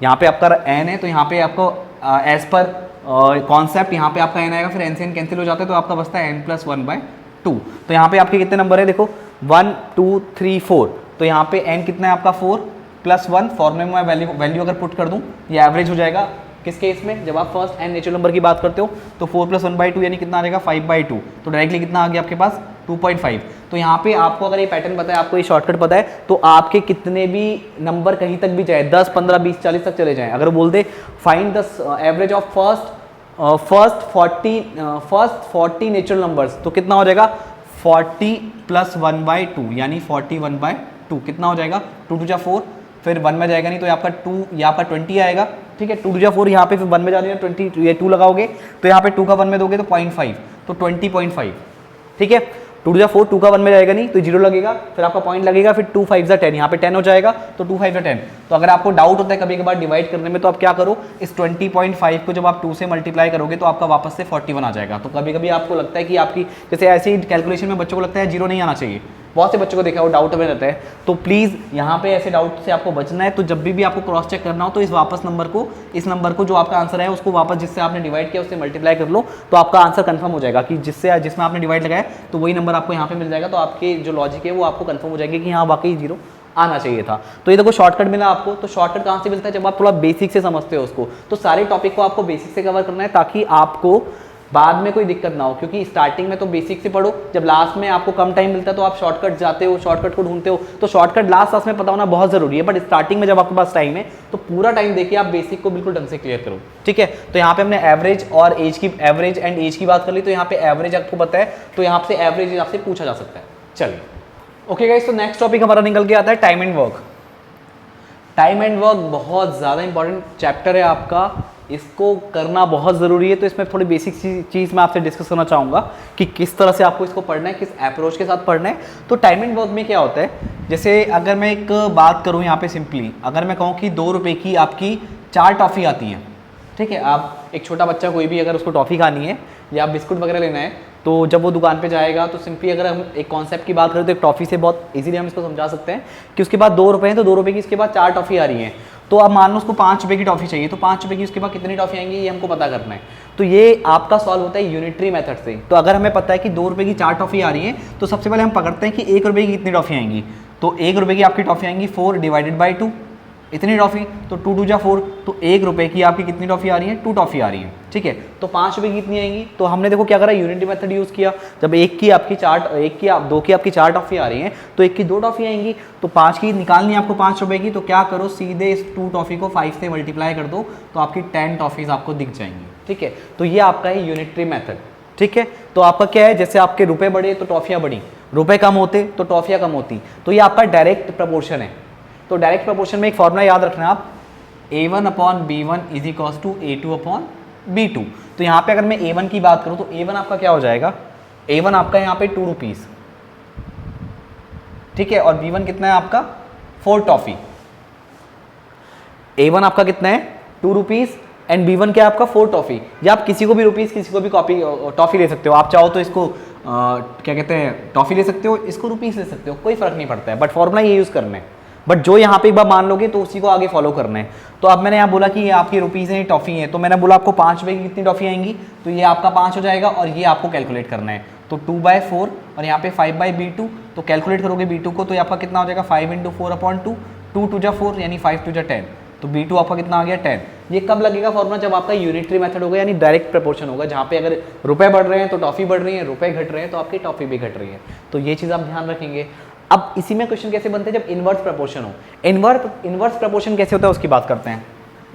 यहाँ पे आपका n है तो यहाँ पे आपको एज पर कॉन्सेप्ट यहाँ पे आपका n आएगा, फिर n से n कैंसिल हो जाता है तो आपका बचता है n+1/2। तो यहाँ पे आपके कितने नंबर है देखो 1 2 3 4, तो यहाँ पे n कितना है आपका 4 + 1, फॉर्मूले में वैल्यू अगर पुट कर दूँ ये एवरेज हो जाएगा किस केस में, जब आप फर्स्ट एंड नेचुरल नंबर की बात करते हो तो 4 + 1/2 यानी कितना आ जाएगा 5/2, तो डायरेक्टली कितना आ गया आपके पास 2.5। तो यहाँ पे आपको अगर ये पैटर्न पता है, आपको ये शॉर्टकट पता है, तो आपके कितने भी नंबर कहीं तक भी जाए 10 15 20 40 तक चले जाएं, अगर बोल they find the average of first 40 natural numbers, तो कितना हो जाएगा 40 + 1/2 यानी 41/2, कितना हो जाएगा 2 2 4, फिर 1 में जाएगा नहीं तो आपका 2, या आपका 20 आएगा, ठीक है। 2 2 4 यहाँ पे फिर 1 में जा रही है 20, ये 2 लगाओगे तो यहाँ पे 2 का 1 में दोगे तो 0.5, तो 20.5, ठीक है। 2 2 4, 2 का 1 में जाएगा नहीं तो 0 लगेगा, फिर आपका पॉइंट लगेगा, फिर 2 5 10, यहाँ पे 10 हो जाएगा तो 2 5 10। तो अगर आपको डाउट होता है कभी कभार डिवाइड करने में तो आप क्या करो, इस 20.5 को जब आप 2 से मल्टीप्लाई करोगे तो आपका वापस से 41 आ जाएगा। तो कभी कभी आपको लगता है कि आपकी जैसे ऐसे ही कैलकुलेशन में बच्चों को लगता है 0 नहीं आना चाहिए, बहुत से बच्चों को देखा वो डाउट में रहता है, तो प्लीज़ यहाँ पे ऐसे डाउट से आपको बचना है। तो जब भी आपको क्रॉस चेक करना हो तो इस वापस नंबर को, इस नंबर को जो आपका आंसर है उसको वापस जिससे आपने डिवाइड किया उससे मल्टीप्लाई कर लो, तो आपका आंसर कंफर्म हो जाएगा कि जिसमें आपने डिवाइड लगाया तो वही नंबर आपको यहाँ पे मिल जाएगा। तो आपके जो लॉजिक है वो आपको कंफर्म हो जाएगी कि हाँ वाकई 0 आना चाहिए था। तो ये देखो शॉर्टकट मिला आपको, तो शॉर्टकट कहाँ से मिलता है, जब आप थोड़ा बेसिक से समझते हो उसको। तो सारे टॉपिक को आपको बेसिक से कवर करना है ताकि आपको बाद में कोई दिक्कत ना हो, क्योंकि स्टार्टिंग में तो बेसिक से पढ़ो, जब लास्ट में आपको कम टाइम मिलता है तो आप शॉर्टकट जाते हो, शॉर्टकट को ढूंढते हो। तो शॉर्टकट लास्ट में पता होना बहुत जरूरी है, बट स्टार्टिंग में जब आपके पास टाइम है तो पूरा टाइम देखिए आप बेसिक को बिल्कुल ढंग से क्लियर करो, ठीक है। तो यहाँ पे हमने एवरेज और एवरेज एंड एज की बात कर ली, तो यहाँ पे एवरेज आपको पता है तो यहाँ से एवरेज आपसे पूछा जा सकता है। चलिए ओके गाइस, तो नेक्स्ट टॉपिक हमारा निकल के आता है time and work. Time and work बहुत ज़्यादा इंपॉर्टेंट चैप्टर है आपका, इसको करना बहुत ज़रूरी है। तो इसमें थोड़ी बेसिक चीज़ मैं आपसे डिस्कस करना चाहूँगा कि किस तरह से आपको इसको पढ़ना है, किस अप्रोच के साथ पढ़ना है। तो टाइम एंड वर्क में क्या होता है, जैसे अगर मैं एक बात करूँ यहाँ पे सिंपली, अगर मैं कहूँ कि 2 रुपये की आपकी 4 टॉफ़ी आती हैं, ठीक है। आप एक छोटा बच्चा कोई भी अगर उसको टॉफ़ी खानी है या बिस्कुट वगैरह लेना है, तो जब वो दुकान पे जाएगा तो सिंपली अगर हम एक कॉन्सेप्ट की बात करें तो एक टॉफ़ी से बहुत इजीली हम इसको समझा सकते हैं कि उसके बाद 2 रुपये हैं तो 2 रुपये की इसके बाद 4 टॉफ़ी आ रही हैं। तो अब मान लो उसको 5 रुपये की टॉफ़ी चाहिए, तो 5 रुपये की उसके बाद कितनी टॉफ़ी आएंगी ये हमको पता करना है। तो ये आपका सॉल्व होता है यूनिटरी मेथड से। तो अगर हमें पता है कि 2 रुपये की 4 टॉफ़ी आ रही है तो सबसे पहले हम पकड़ते हैं कि 1 रुपये की कितनी टॉफ़ी आएंगी। तो 1 रुपये की आपकी टॉफ़ी आएंगी 4 / 2, इतनी टॉफ़ी, तो 2 2 जा 4, तो 1 रुपये की आपकी कितनी टॉफ़ी आ रही है, 2 टॉफ़ी आ रही है, ठीक है। तो 5 रुपये की कितनी आएंगी, तो हमने देखो क्या करा, यूनिटी मेथड यूज़ किया। जब 2 की आपकी 4 टॉफ़ी आ रही हैं तो 1 की 2 टॉफ़ी आएंगी, तो 5 की निकालनी है आपको 5 रुपये की, तो क्या करो सीधे इस 2 टॉफ़ी को 5 से मल्टीप्लाई कर दो तो आपकी 10 टॉफ़ीज़ आपको दिख जाएंगी, ठीक है। तो ये आपका है यूनिटरी मेथड, ठीक है। तो आपका क्या है, जैसे आपके रुपए बढ़े तो टॉफ़ियाँ बढ़ी, रुपए कम होते तो टॉफ़ियाँ कम होती, तो ये आपका डायरेक्ट प्रपोर्शन है। तो डायरेक्ट प्रपोर्शन में एक फॉर्मूला याद रखना आप, A1/B1 = A2/B2। तो यहाँ पे अगर मैं A1 की बात करूँ तो A1 आपका क्या हो जाएगा, A1 आपका यहाँ पे 2 रुपीज़, ठीक है, और B1 कितना है आपका 4 टॉफ़ी। A1 आपका कितना है 2 रुपीज़ एंड B1 क्या है आपका 4 टॉफ़ी। या आप किसी को भी रुपीज़ किसी को भी टॉफ़ी ले सकते हो, आप चाहो तो इसको क्या कहते हैं टॉफ़ी ले सकते हो, इसको रुपीज़ ले सकते हो, कोई फ़र्क नहीं पड़ता है, बट फॉर्मूला ये यूज़ करना है। बट जो यहाँ पे एक बार मान लोगे तो उसी को आगे फॉलो करना है। तो अब मैंने यहाँ बोला कि ये आपकी रुपीज़ हैं, टॉफ़ी है, तो मैंने बोला आपको 5 रुपये की कितनी टॉफ़ी आएंगी, तो ये आपका 5 हो जाएगा और ये आपको कैलकुलेट करना है। तो 2/4 और यहाँ पे 5/B2, तो कैलकुलेट करोगे B2 को तो ये आपका कितना हो जाएगा 5 × 4/2, 2 2 जा 4 यानी 5 2 जा 10, तो B2 आपका कितना आ गया 10। ये कब लगेगा फॉर्मूला, जब आपका यूनिटरी मेथड होगा यानी डायरेक्ट प्रपोर्शन होगा, जहाँ पे अगर रुपए बढ़ रहे हैं तो टॉफ़ी बढ़ रही है, रुपए घट रहे हैं तो आपकी टॉफ़ी भी घट रही है। तो ये चीज़ आप ध्यान रखेंगे। अब इसी में क्वेश्चन कैसे बनते हैं, जब इनवर्स प्रपोर्शन हो। इनवर्स प्रपोर्शन कैसे होता है उसकी बात करते हैं।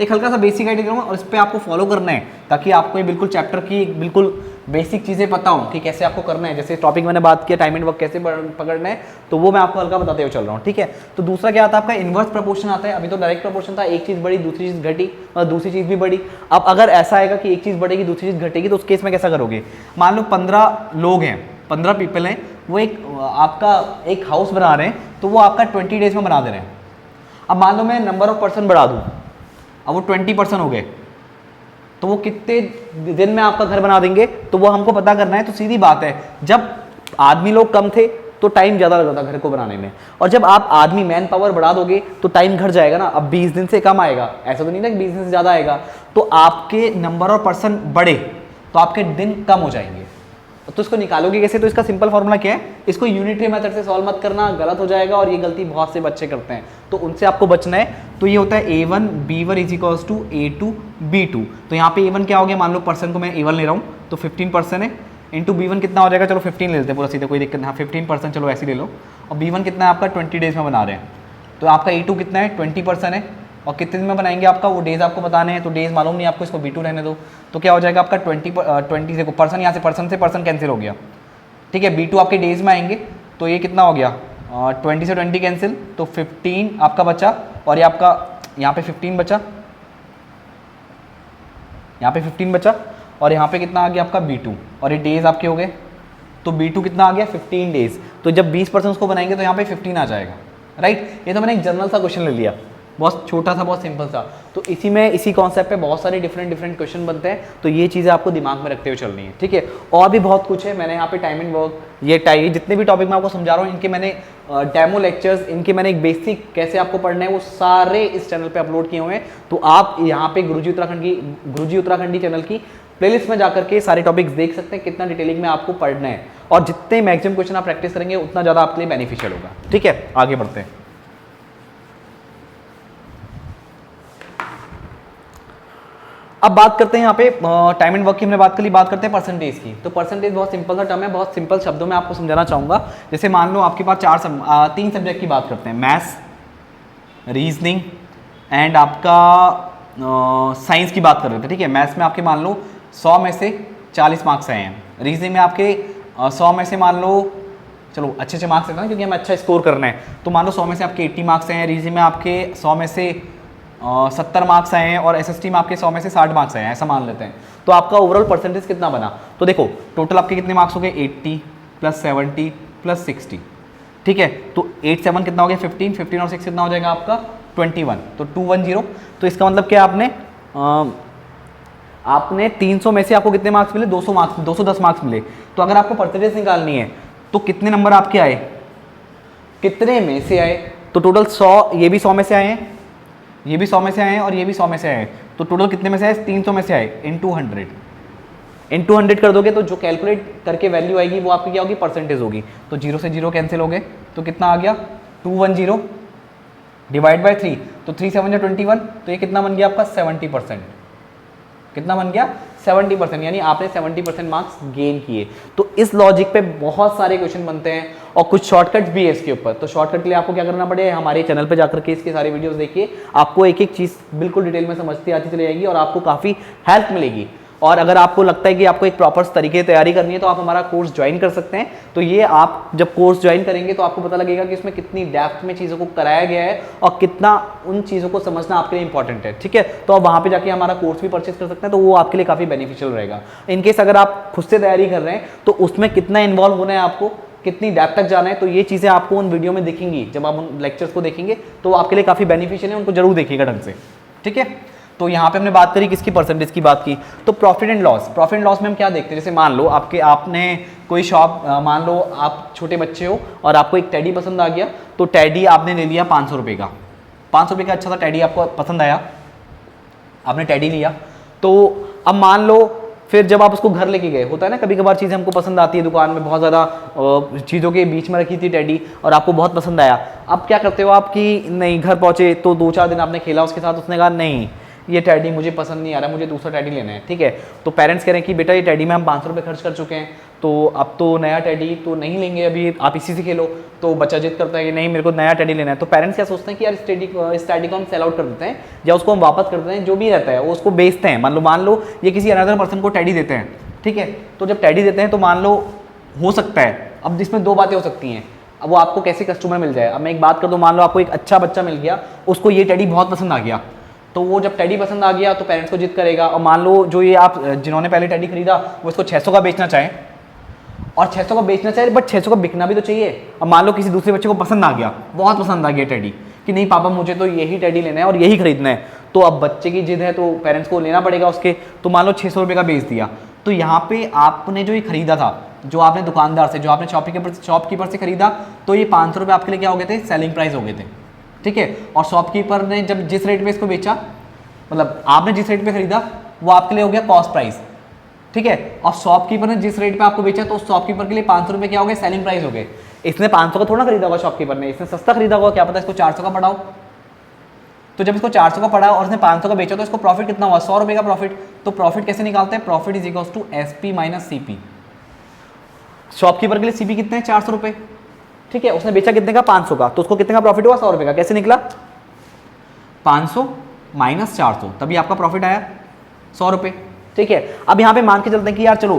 एक हल्का सा बेसिक आइडिया दूंगा और इस पर आपको फॉलो करना है ताकि आपको ये बिल्कुल चैप्टर की बिल्कुल बेसिक चीज़ें पता हो कि कैसे आपको करना है, जैसे टॉपिक मैंने बात किया टाइम एंड वर्क कैसे पकड़ना है, तो वो मैं आपको हल्का बताते हुए चल रहा हूँ, ठीक है। तो दूसरा क्या आता है आपका इन्वर्स प्रपोर्शन आता है। अभी तो डायरेक्ट प्रपोर्शन था, एक चीज़ बढ़ी दूसरी चीज़ घटी और दूसरी चीज़ भी बढ़ी। अब अगर ऐसा आएगा कि एक चीज़ बढ़ेगी दूसरी चीज़ घटेगी, तो उस केस में कैसा करोगे? मान लो 15 लोग हैं, 15 पीपल हैं, वो एक आपका एक हाउस बना रहे हैं, तो वो आपका 20 डेज में बना दे रहे हैं। अब मान लो मैं नंबर ऑफ पर्सन बढ़ा दूँ, अब वो 20% हो गए, तो वो कितने दिन में आपका घर बना देंगे? तो वो हमको पता करना है। तो सीधी बात है, जब आदमी लोग कम थे तो टाइम ज़्यादा लगता था घर को बनाने में, और जब आप आदमी मैन पावर बढ़ा दोगे तो टाइम घट जाएगा ना। अब 20 दिन से कम आएगा, ऐसा तो नहीं ना कि 20 दिन से ज़्यादा आएगा। तो आपके नंबर ऑफ पर्सन बढ़े तो आपके दिन कम हो जाएंगे। तो इसको निकालोगे कैसे? तो इसका सिंपल फॉर्मूला क्या है, इसको यूनिटरी मेथड से सॉल्व मत करना, गलत हो जाएगा, और ये गलती बहुत से बच्चे करते हैं, तो उनसे आपको बचना है। तो ये होता है A1 B1 is equals to A2 B2। तो यहाँ पे A1 क्या हो गया? मान लो पर्सन को मैं A1 ले रहा हूँ, तो 15% है, इंटू B1 कितना हो जाएगा? चलो 15 ले लेते हैं पूरा सीधा, कोई दिक्कत नहीं। हाँ 15%, चलो ऐसे ले लो। और B1 कितना है आपका? 20 डेज में बना रहे हैं। तो आपका A2 कितना है? 20% है, और कितने दिन में बनाएंगे आपका? वो डेज आपको बताने हैं, तो डेज मालूम नहीं आपको, इसको B2 रहने दो। तो क्या हो जाएगा आपका 20 से पर्सन, यहाँ से पर्सन कैंसिल हो गया, ठीक है। B2 आपके डेज में आएंगे, तो ये कितना हो गया? 20 से 20 कैंसिल, तो 15 आपका बचा, और ये आपका यहाँ पे 15 बचा, यहाँ पे 15 बचा, और यहाँ पे कितना आ गया आपका? B2, और ये डेज आपके हो गए। तो B2 कितना आ गया? 15 डेज। तो जब 20% उसको बनाएंगे तो यहाँ पे 15 आ जाएगा, राइट। ये तो मैंने एक जनरल सा क्वेश्चन ले लिया, बहुत छोटा सा, बहुत सिंपल सा। तो इसी कॉन्सेप्ट पे बहुत सारे डिफरेंट क्वेश्चन बनते हैं, तो ये चीज़ें आपको दिमाग में रखते हुए चलनी है, ठीक है। और भी बहुत कुछ है, मैंने यहाँ पे टाइम एंड वर्क, ये जितने भी टॉपिक मैं आपको समझा रहा हूँ, इनके मैंने डेमो लेक्चर्स, इनके मैंने एक बेसिक कैसे आपको पढ़ना है वो सारे इस चैनल पे अपलोड किए हुए हैं। तो आप यहाँ पे गुरुजी उत्तराखंडी चैनल की प्लेलिस्ट में जाकर के सारे टॉपिक्स देख सकते हैं, कितना डिटेलिंग में आपको पढ़ना है, और जितने मैक्सिमम क्वेश्चन आप प्रैक्टिस करेंगे उतना ज़्यादा आपके लिए बेनिफिशियल होगा, ठीक है। आगे बढ़ते हैं। अब बात करते हैं यहाँ पे टाइम एंड वर्क की, हमने बात कर ली, बात करते हैं परसेंटेज की। तो परसेंटेज बहुत सिंपल सा टर्म है, बहुत सिंपल शब्दों में आपको समझाना चाहूँगा। जैसे मान लो आपके पास 3 सब्जेक्ट की बात करते हैं, मैथ्स, रीजनिंग एंड आपका साइंस की बात कर रहे थे, ठीक है। मैथ्स में आपके मान लो 100 में से 40 मार्क्स आए हैं, रीजनिंग में आपके 100 में से मान लो, चलो अच्छे मार्क्स लेते हैं क्योंकि हमें अच्छा स्कोर करना है, तो मान लो 100 में से आपके 80 मार्क्स हैं, रीजनिंग में आपके 100 में से 70 मार्क्स आए हैं, और SST में आपके 100 में से 60 मार्क्स आए हैं, ऐसा मान लेते हैं। तो आपका ओवरऑल परसेंटेज कितना बना? तो देखो टोटल आपके कितने मार्क्स हो गए? 80 + 70 + 60, ठीक है। तो 8 7 कितना हो गया? 15 और 6 कितना हो जाएगा आपका? 21, तो 210। तो इसका मतलब क्या, आपने 300 में से आपको कितने मार्क्स मिले? 210 मार्क्स मिले। तो अगर आपको परसेंटेज निकालनी है तो कितने नंबर आपके आए, कितने में से आए? तो टोटल 100, ये भी 100 में से आए हैं, ये भी 100 में से आए हैं, और ये भी 100 में से आए हैं। तो टोटल कितने में से आए? 300 में से आए, इंटू 100 कर दोगे तो जो कैलकुलेट करके वैल्यू आएगी वो आपकी क्या होगी? परसेंटेज होगी। तो 0 से 0 कैंसिल हो गए, तो कितना आ गया? 210 डिवाइड बाई 3, तो 3 7 21, तो ये कितना बन गया आपका? 70%। कितना बन गया? 70%, यानी आपने 70% मार्क्स गेन किए। तो इस लॉजिक पे बहुत सारे क्वेश्चन बनते हैं, और कुछ शॉर्टकट्स भी है इसके ऊपर। तो शॉर्टकट के लिए आपको क्या करना पड़ेगा? हमारे चैनल पे जाकर के इसके सारे वीडियोस देखिए, आपको एक एक चीज़ बिल्कुल डिटेल में समझती आती चली जाएगी, और आपको काफ़ी हेल्प मिलेगी। और अगर आपको लगता है कि आपको एक प्रॉपर तरीके से तैयारी करनी है तो आप हमारा कोर्स ज्वाइन कर सकते हैं। तो ये आप जब कोर्स ज्वाइन करेंगे तो आपको पता लगेगा कि इसमें कितनी डेप्थ में चीज़ों को कराया गया है, और कितना उन चीज़ों को समझना आपके लिए इंपॉर्टेंट है, ठीक है। तो आप वहाँ पे जाके हमारा कोर्स भी परचेज कर सकते हैं, तो वो आपके लिए काफ़ी बेनिफिशियल रहेगा। इनकेस अगर आप खुद से तैयारी कर रहे हैं तो उसमें कितना इन्वॉल्व होना है आपको, कितनी डेप्थ तक जाना है, तो ये चीज़ें आपको उन वीडियो में दिखेंगी। जब आप उन लेक्चर्स को देखेंगे तो आपके लिए काफ़ी बेनिफिशियल है, उनको जरूर देखिएगा ढंग से, ठीक है। तो यहाँ पे हमने बात करी किसकी? परसेंटेज की बात की। तो प्रॉफिट एंड लॉस में हम क्या देखते हैं? जैसे मान लो आपने कोई शॉप, मान लो आप छोटे बच्चे हो और आपको एक टेडी पसंद आ गया, तो टेडी आपने ले लिया 500 रुपये का, 500 रुपये का अच्छा सा टेडी आपको पसंद आया, आपने टेडी लिया। तो अब मान लो फिर जब आप उसको घर लेके गए, होता है ना कभी कभार चीज़ें हमको पसंद आती है, दुकान में बहुत ज़्यादा चीज़ों के बीच में रखी थी टेडी और आपको बहुत पसंद आया। अब क्या करते हो आप कि नहीं, घर पहुँचे तो 2-4 दिन आपने खेला उसके साथ, उसने कहा नहीं ये टैडी मुझे पसंद नहीं आ रहा, मुझे दूसरा टैडी लेना है, ठीक है। तो पेरेंट्स कह रहे हैं कि बेटा ये टैडी में हम 500 रुपये खर्च कर चुके हैं, तो अब तो नया टैडी तो नहीं लेंगे, अभी आप इसी से खेलो। तो बच्चा जिद करता है कि नहीं मेरे को नया टैडी लेना है। तो पेरेंट्स क्या सोचते हैं कि यार इस टैडी को हम सेल आउट कर देते हैं, या उसको हम वापस कर देते हैं, जो भी रहता है वो उसको बेचते हैं। मान लो ये किसी अनदर पर्सन को टैडी देते हैं, ठीक है। तो जब टेडी देते हैं तो मान लो हो सकता है, अब इसमें दो बातें हो सकती हैं, अब वो आपको कैसे कस्टमर मिल जाए। अब मैं एक बात कर दूं, मान लो आपको एक अच्छा बच्चा मिल गया, उसको ये टेडी बहुत पसंद आ गया, तो वो जब टेडी पसंद आ गया तो पेरेंट्स को जिद करेगा, और मान लो जो ये आप जिन्होंने पहले टेडी खरीदा वो इसको 600 का बेचना चाहें, और 600 का बेचना चाहे बट 600 का बिकना भी तो चाहिए। अब मान लो किसी दूसरे बच्चे को पसंद आ गया, बहुत पसंद आ गया टेडी, कि नहीं पापा मुझे तो यही टेडी लेना है और यही खरीदना है, तो अब बच्चे की जिद है तो पेरेंट्स को लेना पड़ेगा उसके, तो मान लो 600 रुपये का बेच दिया। तो यहाँ पे आपने जो ये खरीदा था, जो आपने दुकानदार से, जो आपने शॉपकीपर से खरीदा, तो ये 500 रुपये आपके लिए क्या हो गए थे, सेलिंग प्राइस हो गए थे, ठीक है। और शॉपकीपर ने जब जिस रेट पे इसको बेचा, मतलब आपने जिस रेट पे खरीदा वो आपके लिए हो गया कॉस्ट प्राइस, ठीक है। और शॉपकीपर ने जिस रेट पे आपको बेचा तो उस शॉपकीपर के लिए 500 रुपये क्या हो गए, सेलिंग प्राइस हो गए। इसने 500 का थोड़ा खरीदा होगा शॉपकीपर ने, इसने सस्ता खरीदा होगा, क्या पता इसको 400 का पड़ा हो। तो जब इसको 400 का पड़ा और इसने 500 का बेचा तो इसको प्रॉफिट कितना हुआ, 100 रुपये का प्रॉफिट। तो प्रॉफिट कैसे निकालते हैं, profit is equals to SP minus CP. Shopkeeper के लिए सीपी कितने हैं, 400 रुपये, ठीक है। उसने बेचा कितने का, 500 का, तो उसको कितने का प्रॉफिट हुआ, 100 रुपये का। कैसे निकला, 500 माइनस 400, तभी आपका प्रॉफिट आया 100 रुपये, ठीक है। अब यहाँ पे मान के चलते हैं कि यार चलो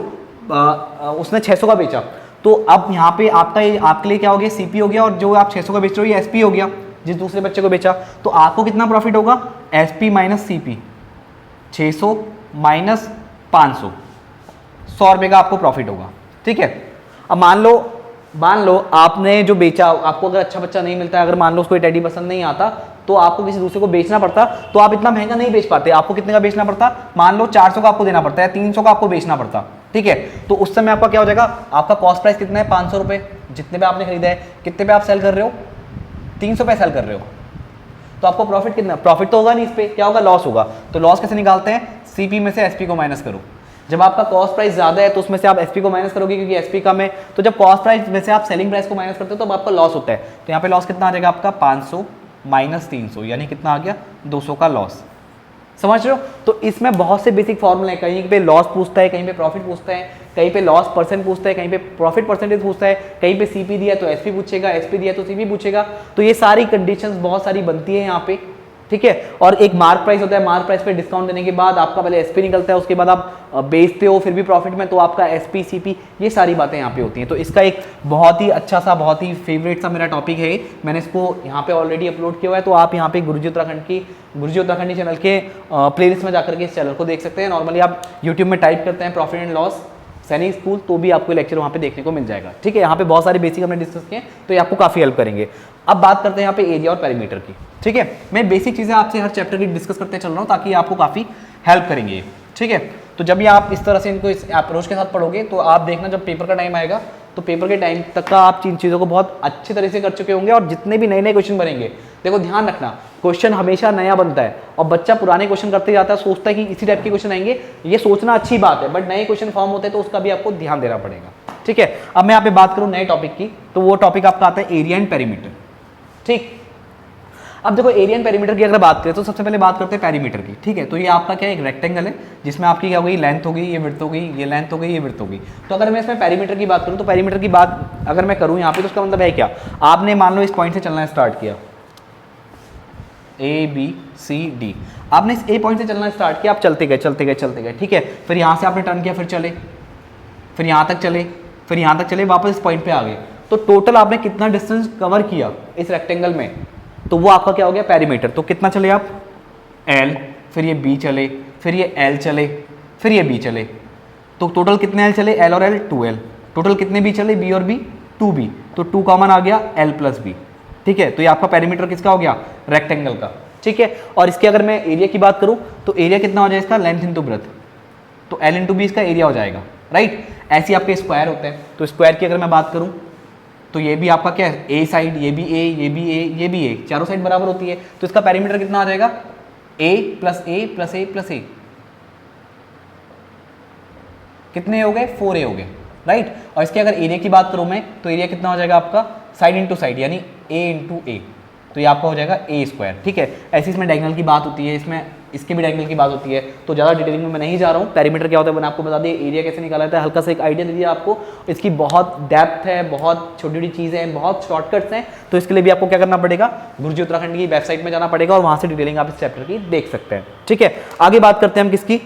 उसने 600 का बेचा, तो अब यहाँ पे आपके लिए क्या हो गया, सीपी हो गया, और जो आप 600 का बेच रहे हो ये एसपी हो गया, जिस दूसरे बच्चे को बेचा। तो आपको कितना प्रॉफिट होगा, एसपी माइनस सीपी, 600 माइनस 500, 100 रुपये का आपको प्रॉफिट होगा, ठीक है। अब मान लो आपने जो बेचा, आपको अगर अच्छा बच्चा नहीं मिलता है, अगर मान लो उसको टेडी पसंद नहीं आता, तो आपको किसी दूसरे को बेचना पड़ता, तो आप इतना महंगा नहीं बेच पाते। आपको कितने का बेचना पड़ता, मान लो 400 का आपको देना पड़ता है, 300 का आपको बेचना पड़ता, ठीक है। तो उस समय आपका क्या हो जाएगा, आपका कॉस्ट प्राइस कितना है, 500 रुपये, जितने पे आपने खरीदा है। कितने पे आप सेल कर रहे हो, 300 पे सेल कर रहे हो, तो आपको प्रॉफिट कितना, प्रॉफिट तो होगा नहीं, इस पे क्या होगा, लॉस होगा। तो लॉस कैसे निकालते हैं, सीपी में से एसपी को माइनस करो। जब आपका कॉस्ट प्राइस ज्यादा है तो उसमें से आप एसपी को माइनस करोगे, क्योंकि एसपी कम है। तो जब कॉस्ट प्राइस में से आप सेलिंग प्राइस को माइनस करते हो तो आपका लॉस होता है। तो यहाँ पे लॉस कितना आ जाएगा आपका, 500 माइनस 300, यानी कितना आ गया, 200 का लॉस। समझ रहे हो। तो इसमें बहुत से बेसिक फॉर्मूले हैं, कहीं पे लॉस पूछता है, कहीं पे प्रॉफिट पूछता है, कहीं पे लॉस परसेंट पूछता है, कहीं पे प्रॉफिट परसेंटेज पूछता है, कहीं पे सीपी दिया तो एसपी पूछेगा, एसपी दिया तो सीपी पूछेगा। तो ये सारी कंडीशंस बहुत सारी बनती है यहाँ पे, ठीक है। और एक मार्क प्राइस होता है, मार्क प्राइस पे डिस्काउंट देने के बाद आपका पहले एसपी निकलता है, उसके बाद आप बेचते हो फिर भी प्रॉफिट में, तो आपका एसपी सीपी, ये सारी बातें यहाँ पे होती हैं। तो इसका एक बहुत ही अच्छा सा, बहुत ही फेवरेट सा मेरा टॉपिक है, मैंने इसको यहाँ पे ऑलरेडी अपलोड किया हुआ है। तो आप यहाँ पे गुरुजी उत्तराखंडी चैनल के प्लेलिस्ट में जाकर के इस चैनल को देख सकते हैं। नॉर्मली आप यूट्यूब में टाइप करते हैं प्रॉफिट एंड लॉस सैनिक स्कूल, तो भी आपको लेक्चर वहाँ पे देखने को मिल जाएगा, ठीक है। यहाँ पे बहुत सारे बेसिक हमने डिस्कस किए, तो ये आपको काफ़ी हेल्प करेंगे। अब बात करते हैं यहाँ पे एरिया और पैरामीटर की, ठीक है। मैं बेसिक चीज़ें आपसे हर चैप्टर की डिस्कस करते चल रहा हूँ ताकि आपको काफ़ी हेल्प करेंगे, ठीक है। तो जब भी आप इस तरह से इनको इस अप्रोच के साथ पढ़ोगे तो आप देखना जब पेपर का टाइम आएगा तो पेपर के टाइम तक का आप इन चीज़ों को बहुत अच्छे तरह से कर चुके होंगे। और जितने भी नए नए क्वेश्चन बनेंगे, देखो ध्यान रखना, क्वेश्चन हमेशा नया बनता है और बच्चा पुराने क्वेश्चन करते जाता है, सोचता है कि इसी टाइप के क्वेश्चन आएंगे। ये सोचना अच्छी बात है, बट नए क्वेश्चन फॉर्म होते हैं तो उसका भी आपको ध्यान देना पड़ेगा, ठीक है। अब मैं यहाँ पे बात करूँ नए टॉपिक की, तो वो टॉपिक आपका आता है एरिया एंड पेरीमीटर, ठीक। अब देखो एरिया एंड पेरीमीटर की अगर बात करें तो सबसे पहले बात करते हैं पेरीमीटर की, ठीक है। तो ये आपका क्या है, एक रेक्टेंगल है जिसमें आपकी क्या हो गई, लेंथ हो गई, ये विड्थ हो गई, ये लेंथ हो गई, ये विड्थ हो गई। तो अगर मैं इसमें पेरीमीटर की बात करूं तो पेरीमीटर की बात अगर मैं करूं यहाँ पे तो उसका मतलब है क्या, आपने मान लो इस पॉइंट से चलना स्टार्ट किया, ए बी सी डी, आपने इस ए पॉइंट से चलना स्टार्ट किया, आप चलते गए, ठीक है। फिर यहाँ से आपने टर्न किया, फिर चले, फिर यहाँ तक चले, फिर यहाँ तक चले, वापस इस पॉइंट पे आ गए। तो टोटल आपने कितना डिस्टेंस कवर किया इस रेक्टेंगल में, तो वो आपका क्या हो गया, पेरीमीटर। तो कितना चले आप, एल, फिर ये बी चले, फिर ये एल चले, फिर ये बी चले, तो टोटल कितने एल चले, एल और एल 2L। टोटल कितने बी चले, बी और बी 2B, तो 2 कॉमन आ गया, L प्लस बी, ठीक है। तो ये आपका पेरीमीटर किसका हो गया, रेक्टेंगल का, ठीक है। और इसके अगर मैं एरिया की बात करूं तो एरिया कितना हो जाएगा इसका, लेंथ इंटू ब्रेथ, तो L इंटू बी इसका एरिया हो जाएगा, राइट। ऐसे आपके स्क्वायर होते हैं, तो स्क्वायर की अगर मैं बात करूं तो ये भी आपका क्या है, ए साइड, ये भी ए, ये भी ए, ये भी ए, चारों साइड बराबर होती है, तो इसका पेरीमीटर कितना आ जाएगा, ए प्लस ए प्लस ए प्लस ए, कितने हो गए, 4A हो गए, राइट। और इसके अगर एरिया की बात करूं मैं तो एरिया कितना हो जाएगा आपका, साइड इंटू साइड, यानी ए इंटू ए, तो ये आपका हो जाएगा ए स्क्वायर, ठीक है। ऐसे इसमें डायगोनल की बात होती है, इसमें इसके भी डायगोनल की बात होती है, तो ज़्यादा डिटेलिंग में मैं नहीं जा रहा हूँ। पेरीमीटर क्या होता है मैंने आपको बता दिया, एरिया कैसे निकाला जाता है हल्का सा एक आइडिया दे दिया आपको। इसकी बहुत डेप्थ है, बहुत छोटी छोटी चीज़ें हैं, बहुत शॉर्टकट्स हैं, तो इसके लिए भी आपको क्या करना पड़ेगा, गुरुजी उत्तराखंड की वेबसाइट में जाना पड़ेगा और वहाँ से डिटेलिंग आप इस चैप्टर की देख सकते हैं, ठीक है। आगे बात करते हैं हम किसकी,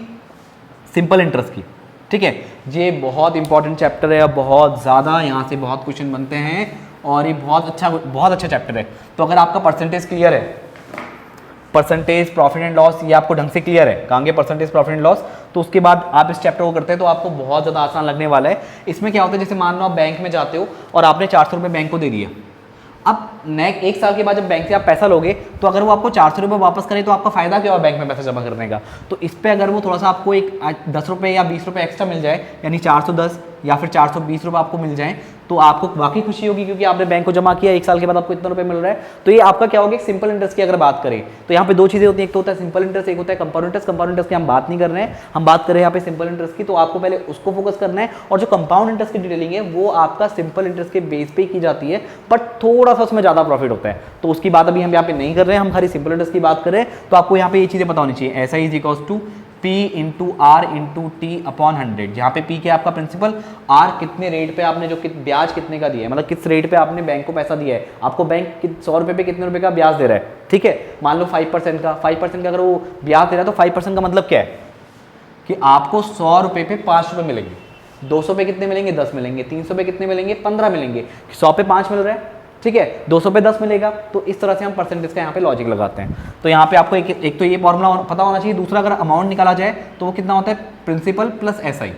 सिंपल इंटरेस्ट की, ठीक है, ये बहुत इंपॉर्टेंट चैप्टर है, बहुत ज़्यादा यहाँ से बहुत क्वेश्चन बनते हैं और ये बहुत अच्छा चैप्टर है। तो अगर आपका परसेंटेज क्लियर है, परसेंटेज प्रॉफिट एंड लॉस ये आपको ढंग से क्लियर है, कहेंगे परसेंटेज प्रॉफिट एंड लॉस, तो उसके बाद आप इस चैप्टर को करते हैं तो आपको बहुत ज़्यादा आसान लगने वाला है। इसमें क्या होता है, जैसे मान लो आप बैंक में जाते हो और आपने 400 रुपये बैंक को दे दिया, अब नेक्स्ट 1 साल के बाद जब बैंक से आप पैसा लोगे तो अगर वो आपको 400 रुपये वापस करे तो आपका फायदा क्या हुआ बैंक में पैसा जमा करने का। तो इस पर अगर वो थोड़ा सा आपको एक 10 रुपये या 20 रुपये एक्स्ट्रा मिल जाए, यानी 410 या फिर 420 रुपये आपको मिल जाए, तो आपको वाकई खुशी होगी क्योंकि आपने बैंक को जमा किया, 1 साल के बाद आपको इतना रुपये मिल रहा है। तो ये आपका क्या होगा, सिंपल इंटरेस्ट की अगर बात करें तो यहाँ पे 2 चीज़ें होती हैं, एक तो होता है सिंपल इंटरेस्ट, एक होता है कंपाउंड इंटरेस्ट। कंपाउंड इंटरेस्ट की हम बात नहीं कर रहे हैं, हम बात कर रहे हैं यहाँ पे सिंपल इंटरेस्ट की, तो आपको पहले उसको फोकस करना है। और जो कंपाउंड इंटरेस्ट की डिटेलिंग है वो आपका सिंपल इंटरेस्ट के बेस पे की जाती है, बट थोड़ा सा उसमें ज़्यादा प्रॉफिट होता है, तो उसकी बात अभी हम यहाँ पे नहीं कर रहे हैं, हम खाली सिंपल इंटरेस्ट की बात कर रहे हैं। तो आपको यहाँ पे ये चीज़ें पता होनी चाहिए, ऐसा is equals to P into R into T upon 100, जहाँ पे P क्या है आपका प्रिंसिपल, R कितने रेट पे आपने जो ब्याज कितने का दिया है, मतलब किस रेट पे आपने बैंक को पैसा दिया है, आपको बैंक 100 रुपये पे कितने रुपए का ब्याज दे रहा है, ठीक है, मान लो 5% का, 5% का अगर वो ब्याज दे रहा है तो 5% का मतलब क्या है कि आपको 100 रुपये पे 5 रुपये मिलेंगे, 200 पे कितने मिलेंगे, 10 मिलेंगे, 300 पे कितने मिलेंगे, 15 मिलेंगे, 100 पे 5 मिल रहा है, ठीक है, 200 पे 10 मिलेगा। तो इस तरह से हम परसेंटेज का यहाँ पे लॉजिक लगाते हैं। तो यहाँ पे आपको एक तो ये फॉर्मूला पता होना चाहिए, दूसरा अगर अमाउंट निकाला जाए तो वो कितना होता है, प्रिंसिपल प्लस SI।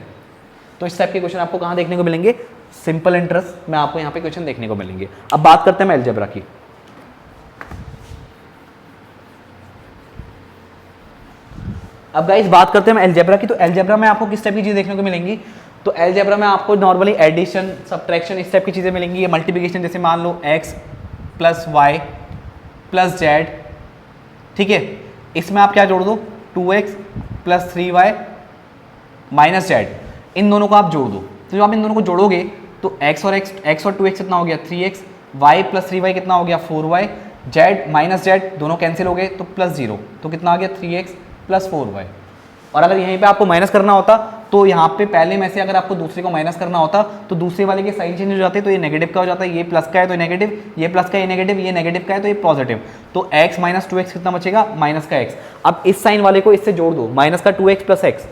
तो इस टाइप के क्वेश्चन आपको कहाँ देखने को मिलेंगे, सिंपल इंटरेस्ट में आपको यहाँ पे क्वेश्चन देखने को मिलेंगे। अब बात करते हैं अलजेब्रा की। अब गाइस बात करते हैं अलजेब्रा की। तो अलजेब्रा में आपको किस टाइप की चीज़ देखने को मिलेंगी, तो अलजेब्रा में आपको नॉर्मली एडिशन, सब्ट्रैक्शन, इस टाइप की चीज़ें मिलेंगी। ये मल्टीप्लिकेशन, जैसे मान लो x plus Y plus Z, ठीक है, इसमें आप क्या जोड़ दो, 2x plus 3y minus Z, इन दोनों को आप जोड़ दो। तो जब आप इन दोनों को जोड़ोगे तो x और 2x कितना हो गया 3x, y प्लस 3y कितना हो गया 4y, जेड माइनस जेड दोनों कैंसिल हो गए तो प्लस 0, तो कितना आ गया 3x प्लस 4y। और अगर यहीं पे आपको माइनस करना होता तो यहाँ पे पहले में से अगर आपको दूसरे को माइनस करना होता तो दूसरे वाले के साइन चेंज हो जाते, तो ये नेगेटिव का हो जाता है, ये प्लस का है तो नेगेटिव, ये प्लस का ये नेगेटिव, ये नेगेटिव का है तो ये पॉजिटिव, तो x माइनस 2x कितना बचेगा, माइनस का x। अब इस साइन वाले को इससे जोड़ दो, माइनस का 2x प्लस x,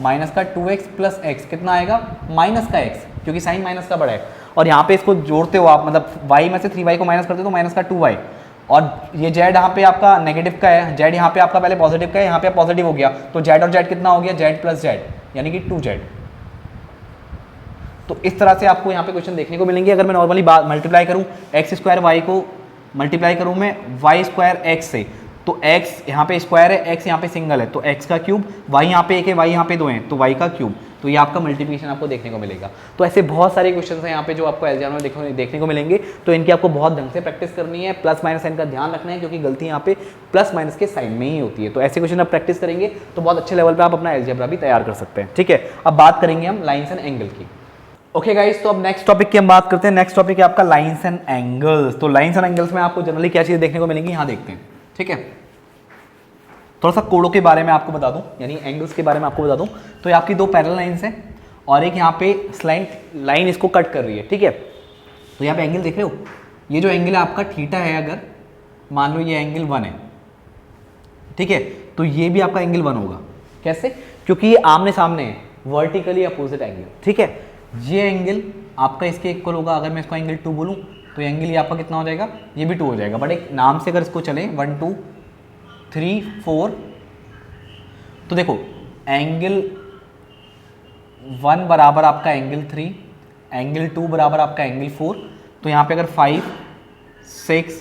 माइनस का 2x प्लस x कितना आएगा, माइनस का x, क्योंकि साइन माइनस का बड़ा है। और यहाँ पे इसको जोड़ते हो आप, मतलब y में से 3y को माइनस करते हो तो माइनस का 2y, और ये z यहाँ पे आपका नेगेटिव का है, z यहाँ पे आपका पहले पॉजिटिव का है, यहाँ पे पॉजिटिव हो गया, तो z और z कितना हो गया, z प्लस z, यानी कि 2z। तो इस तरह से आपको यहाँ पे क्वेश्चन देखने को मिलेंगे। अगर मैं नॉर्मली मल्टीप्लाई करूँ x स्क्वायर y को मल्टीप्लाई करूँ मैं y स्क्वायर x से, तो x यहाँ पे स्क्वायर है, x यहाँ पे सिंगल है तो x का क्यूब, y यहाँ पे 1 है, y यहाँ पे 2 हैं तो y का क्यूब, तो ये आपका मल्टीप्लिकेशन आपको देखने को मिलेगा। तो ऐसे बहुत सारे क्वेश्चन हैं यहाँ पे जो आपको एग्जाम में देखने को मिलेंगे, तो इनकी आपको बहुत ढंग से प्रैक्टिस करनी है। प्लस माइनस साइन का ध्यान रखना है क्योंकि गलती यहाँ पे प्लस माइनस के साइन में ही होती है। तो ऐसे क्वेश्चन आप प्रैक्टिस करेंगे तो बहुत अच्छे लेवल पर आप अपना अलजेब्रा भी तैयार कर सकते हैं। ठीक है, अब बात करेंगे हम लाइन्स एंड एंगल की। ओके गाइस, तो अब नेक्स्ट टॉपिक की हम बात करते हैं। नेक्स्ट टॉपिक है आपका लाइन्स एंड एंगल्स। तो लाइन्स एंड एंगल्स में आपको जनरली क्या चीज़ देखने को मिलेंगी, यहाँ देखते हैं। ठीक है, थोड़ा सा कोडों के बारे में आपको बता दूं, यानी एंगल्स के बारे में आपको बता दूं। तो ये आपकी दो पैरेलल लाइन्स हैं और एक यहाँ पे स्लाइंट लाइन इसको कट कर रही है। ठीक है, तो यहाँ पे एंगल देख रहे हो, ये जो एंगल है आपका थीटा है, अगर मान लो ये एंगल 1 है, ठीक है, तो ये भी आपका एंगल 1 होगा। कैसे? क्योंकि ये आमने सामने है, वर्टिकली अपोजिट एंगल। ठीक है, ये एंगल आपका इसके इक्वल होगा। अगर मैं इसको एंगल 2 बोलूँ तो एंगल ये आपका कितना हो जाएगा, ये भी 2 हो जाएगा। बट एक नाम से अगर इसको चले 1 2 3 4, तो देखो एंगल 1 बराबर आपका एंगल 3, एंगल 2 बराबर आपका एंगल 4। तो यहाँ पे अगर 5 6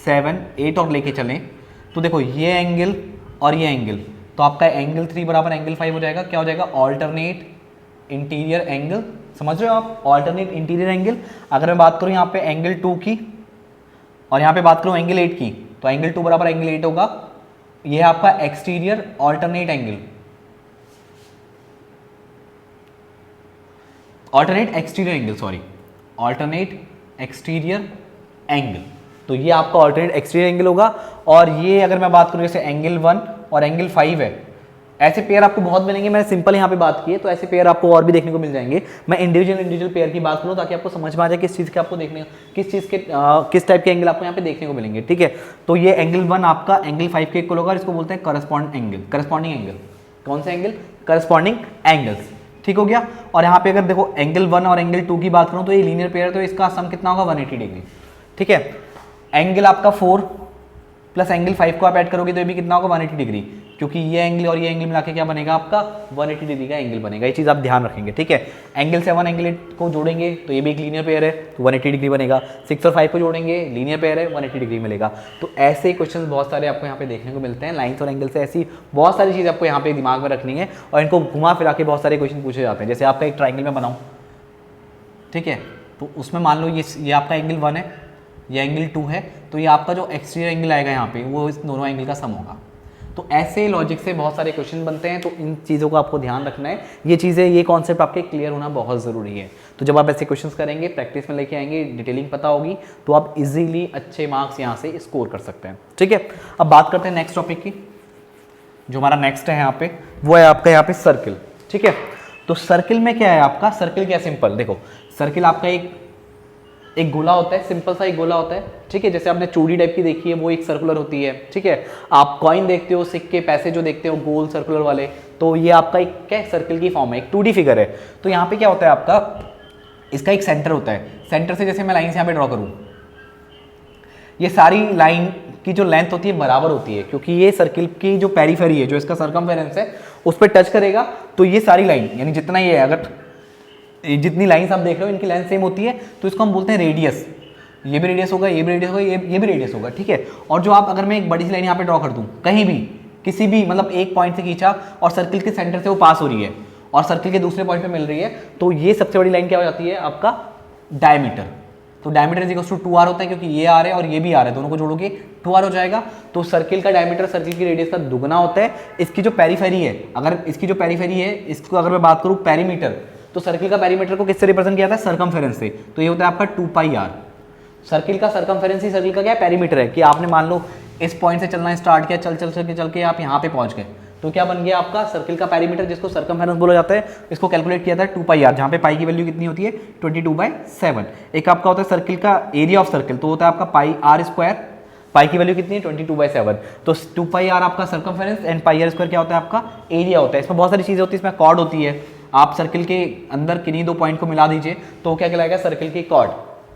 7 8 और लेके चलें तो देखो ये एंगल और ये एंगल, तो आपका एंगल 3 बराबर एंगल 5 हो जाएगा। क्या हो जाएगा, ऑल्टरनेट इंटीरियर एंगल। समझ रहे हो आप, ऑल्टरनेट इंटीरियर एंगल। अगर मैं बात करूँ यहाँ पे एंगल 2 की और यहाँ पे बात करूँ एंगल 8 की, तो एंगल 2 बराबर एंगल 8 होगा। ये है आपका exterior alternate angle, alternate exterior angle, sorry, alternate exterior angle. तो ये आपका ऑल्टरनेट एक्सटीरियर एंगल होगा। और ये अगर मैं बात करूँ जैसे एंगल 1 और एंगल 5 है, ऐसे पेयर आपको बहुत मिलेंगे। मैंने सिंपल यहाँ पे बात की है, तो ऐसे पेयर आपको और भी देखने को मिल जाएंगे। मैं इंडिविजुअल पेयर की बात करूँ ताकि आपको समझ में आ जाए किस चीज़ के आपको देखने, किस चीज़ के किस टाइप के एंगल आपको यहाँ पे देखने को मिलेंगे। ठीक है, तो ये एंगल 1 आपका एंगल 5 के इक्वल होगा, इसको बोलते हैं करस्पॉन्डिंग एंगल। करस्पॉन्डिंग एंगल, कौन सा एंगल, करस्पॉन्डिंग एंगल्स। ठीक हो गया। और यहाँ पे अगर देखो एंगल 1 और एंगल 2 की बात करूँ तो ये लीनियर पेयर है, तो इसका सम कितना होगा 180 डिग्री। ठीक है, एंगल आपका 4 प्लस एंगल 5 को आप ऐड करोगे तो ये भी कितना होगा 180 डिग्री, क्योंकि ये एंगल और ये एंगल मिला के क्या बनेगा आपका 180 डिग्री का एंगल बनेगा। ये चीज़ आप ध्यान रखेंगे। ठीक है, एंगल 7 एंगल 8 को जोड़ेंगे तो ये भी एक लीनियर पेयर है तो 180 डिग्री बनेगा। 6 और 5 को जोड़ेंगे लीनियर पेयर है 180 डिग्री मिलेगा। तो ऐसे क्वेश्चन बहुत सारे आपको यहाँ पे देखने को मिलते हैं लाइन्स और एंगल से। ऐसी बहुत सारी चीज़ आपको यहाँ पे दिमाग में रखनी है और इनको घुमा फिरा के बहुत सारे क्वेश्चन पूछे जाते हैं। जैसे आपका एक ट्राइंगल में बनाऊँ, ठीक है, तो उसमें मान लो ये आपका एंगल 1 है, ये एंगल 2 है, तो ये आपका जो एक्सटीरियर एंगल आएगा यहाँ पे वो इस दोनों एंगल का सम होगा। तो ऐसे लॉजिक से बहुत सारे क्वेश्चन बनते हैं, तो इन चीज़ों को आपको ध्यान रखना है। ये चीज़ें, ये कॉन्सेप्ट आपके क्लियर होना बहुत ज़रूरी है। तो जब आप ऐसे क्वेश्चंस करेंगे, प्रैक्टिस में लेके आएंगे, डिटेलिंग पता होगी, तो आप इजीली अच्छे मार्क्स यहाँ से स्कोर कर सकते हैं। ठीक है, अब बात करते हैं नेक्स्ट टॉपिक की। जो हमारा नेक्स्ट है यहाँ पे, वो है आपका यहाँ पे सर्किल। ठीक है, तो सर्किल में क्या है आपका, सर्किल क्या सिंपल देखो, सर्किल आपका एक गोला होता है, सिंपल सा एक गोला होता है। ठीक है, जैसे आपने चूड़ी टाइप की देखी है वो एक सर्कुलर होती है। ठीक है, आप कॉइन देखते हो, सिक्के, पैसे जो देखते हो गोल सर्कुलर वाले, तो ये आपका एक क्या सर्किल की फॉर्म है, एक 2D फिगर है। तो यहाँ पे क्या होता है आपका, इसका एक सेंटर होता है। सेंटर से जैसे मैं लाइन से यहाँ पे ड्रॉ करूँ, ये सारी लाइन की जो लेंथ होती है बराबर होती है, क्योंकि ये सर्किल की जो पेरीफेरी है, जो इसका सर्कमफेरेंस है, उस पर टच करेगा तो ये सारी लाइन, यानी जितना ये है, अगर जितनी लाइंस आप देख रहे हो इनकी लेंथ सेम होती है, तो इसको हम बोलते हैं रेडियस। ये भी रेडियस होगा, ये भी रेडियस होगा, ये भी रेडियस होगा। ठीक है, और जो आप, अगर मैं एक बड़ी सी लाइन यहाँ पे ड्रॉ कर दूँ, कहीं भी किसी भी मतलब एक पॉइंट से खींचा और सर्किल के सेंटर से वो पास हो रही है और सर्किल के दूसरे पॉइंट पे मिल रही है, तो ये सबसे बड़ी लाइन क्या हो जाती है आपका डायमीटर। तो diameter is equals to 2r होता है, क्योंकि ये r है और ये भी r है, दोनों को जोड़ोगे 2r हो जाएगा। तो सर्किल का डायमीटर सर्किल की रेडियस का दुगना होता है। इसकी जो पेरीफेरी है, अगर इसकी जो पेरीफेरी है, इसको अगर मैं बात करूँ पेरीमीटर, तो सर्किल का पेरीमीटर को किससे रिप्रेजेंट किया जाता है, सर्कमफेरेंस से। तो ये होता है आपका 2πr। सर्किल का सर्कमफेरेंस ही सर्किल का क्या है, पेरीमीटर है। कि आपने मान लो इस पॉइंट से चलना स्टार्ट किया, चल के आप यहाँ पे पहुंच गए, तो क्या बन गया आपका सर्किल का पेरीमीटर, जिसको सर्कमफेरेंस बोला जाता है। इसको कैलकुलेट किया था 2πr, जहाँ पे पाई की वैल्यू कितनी होती है 22/7। एक आपका होता है सर्किल का एरिया ऑफ सर्किल, तो होता है आपका πr², पाई की वैल्यू कितनी है 22/7। तो 2πr आपका सर्कमफेरेंस एंड πr² क्या होता है आपका एरिया होता है। इसमें बहुत सारी चीज़ें होती है, इसमें कॉर्ड होती है। आप सर्किल के अंदर किन्हीं दो पॉइंट को मिला दीजिए तो क्या कहलाएगा, सर्किल की कॉर्ड।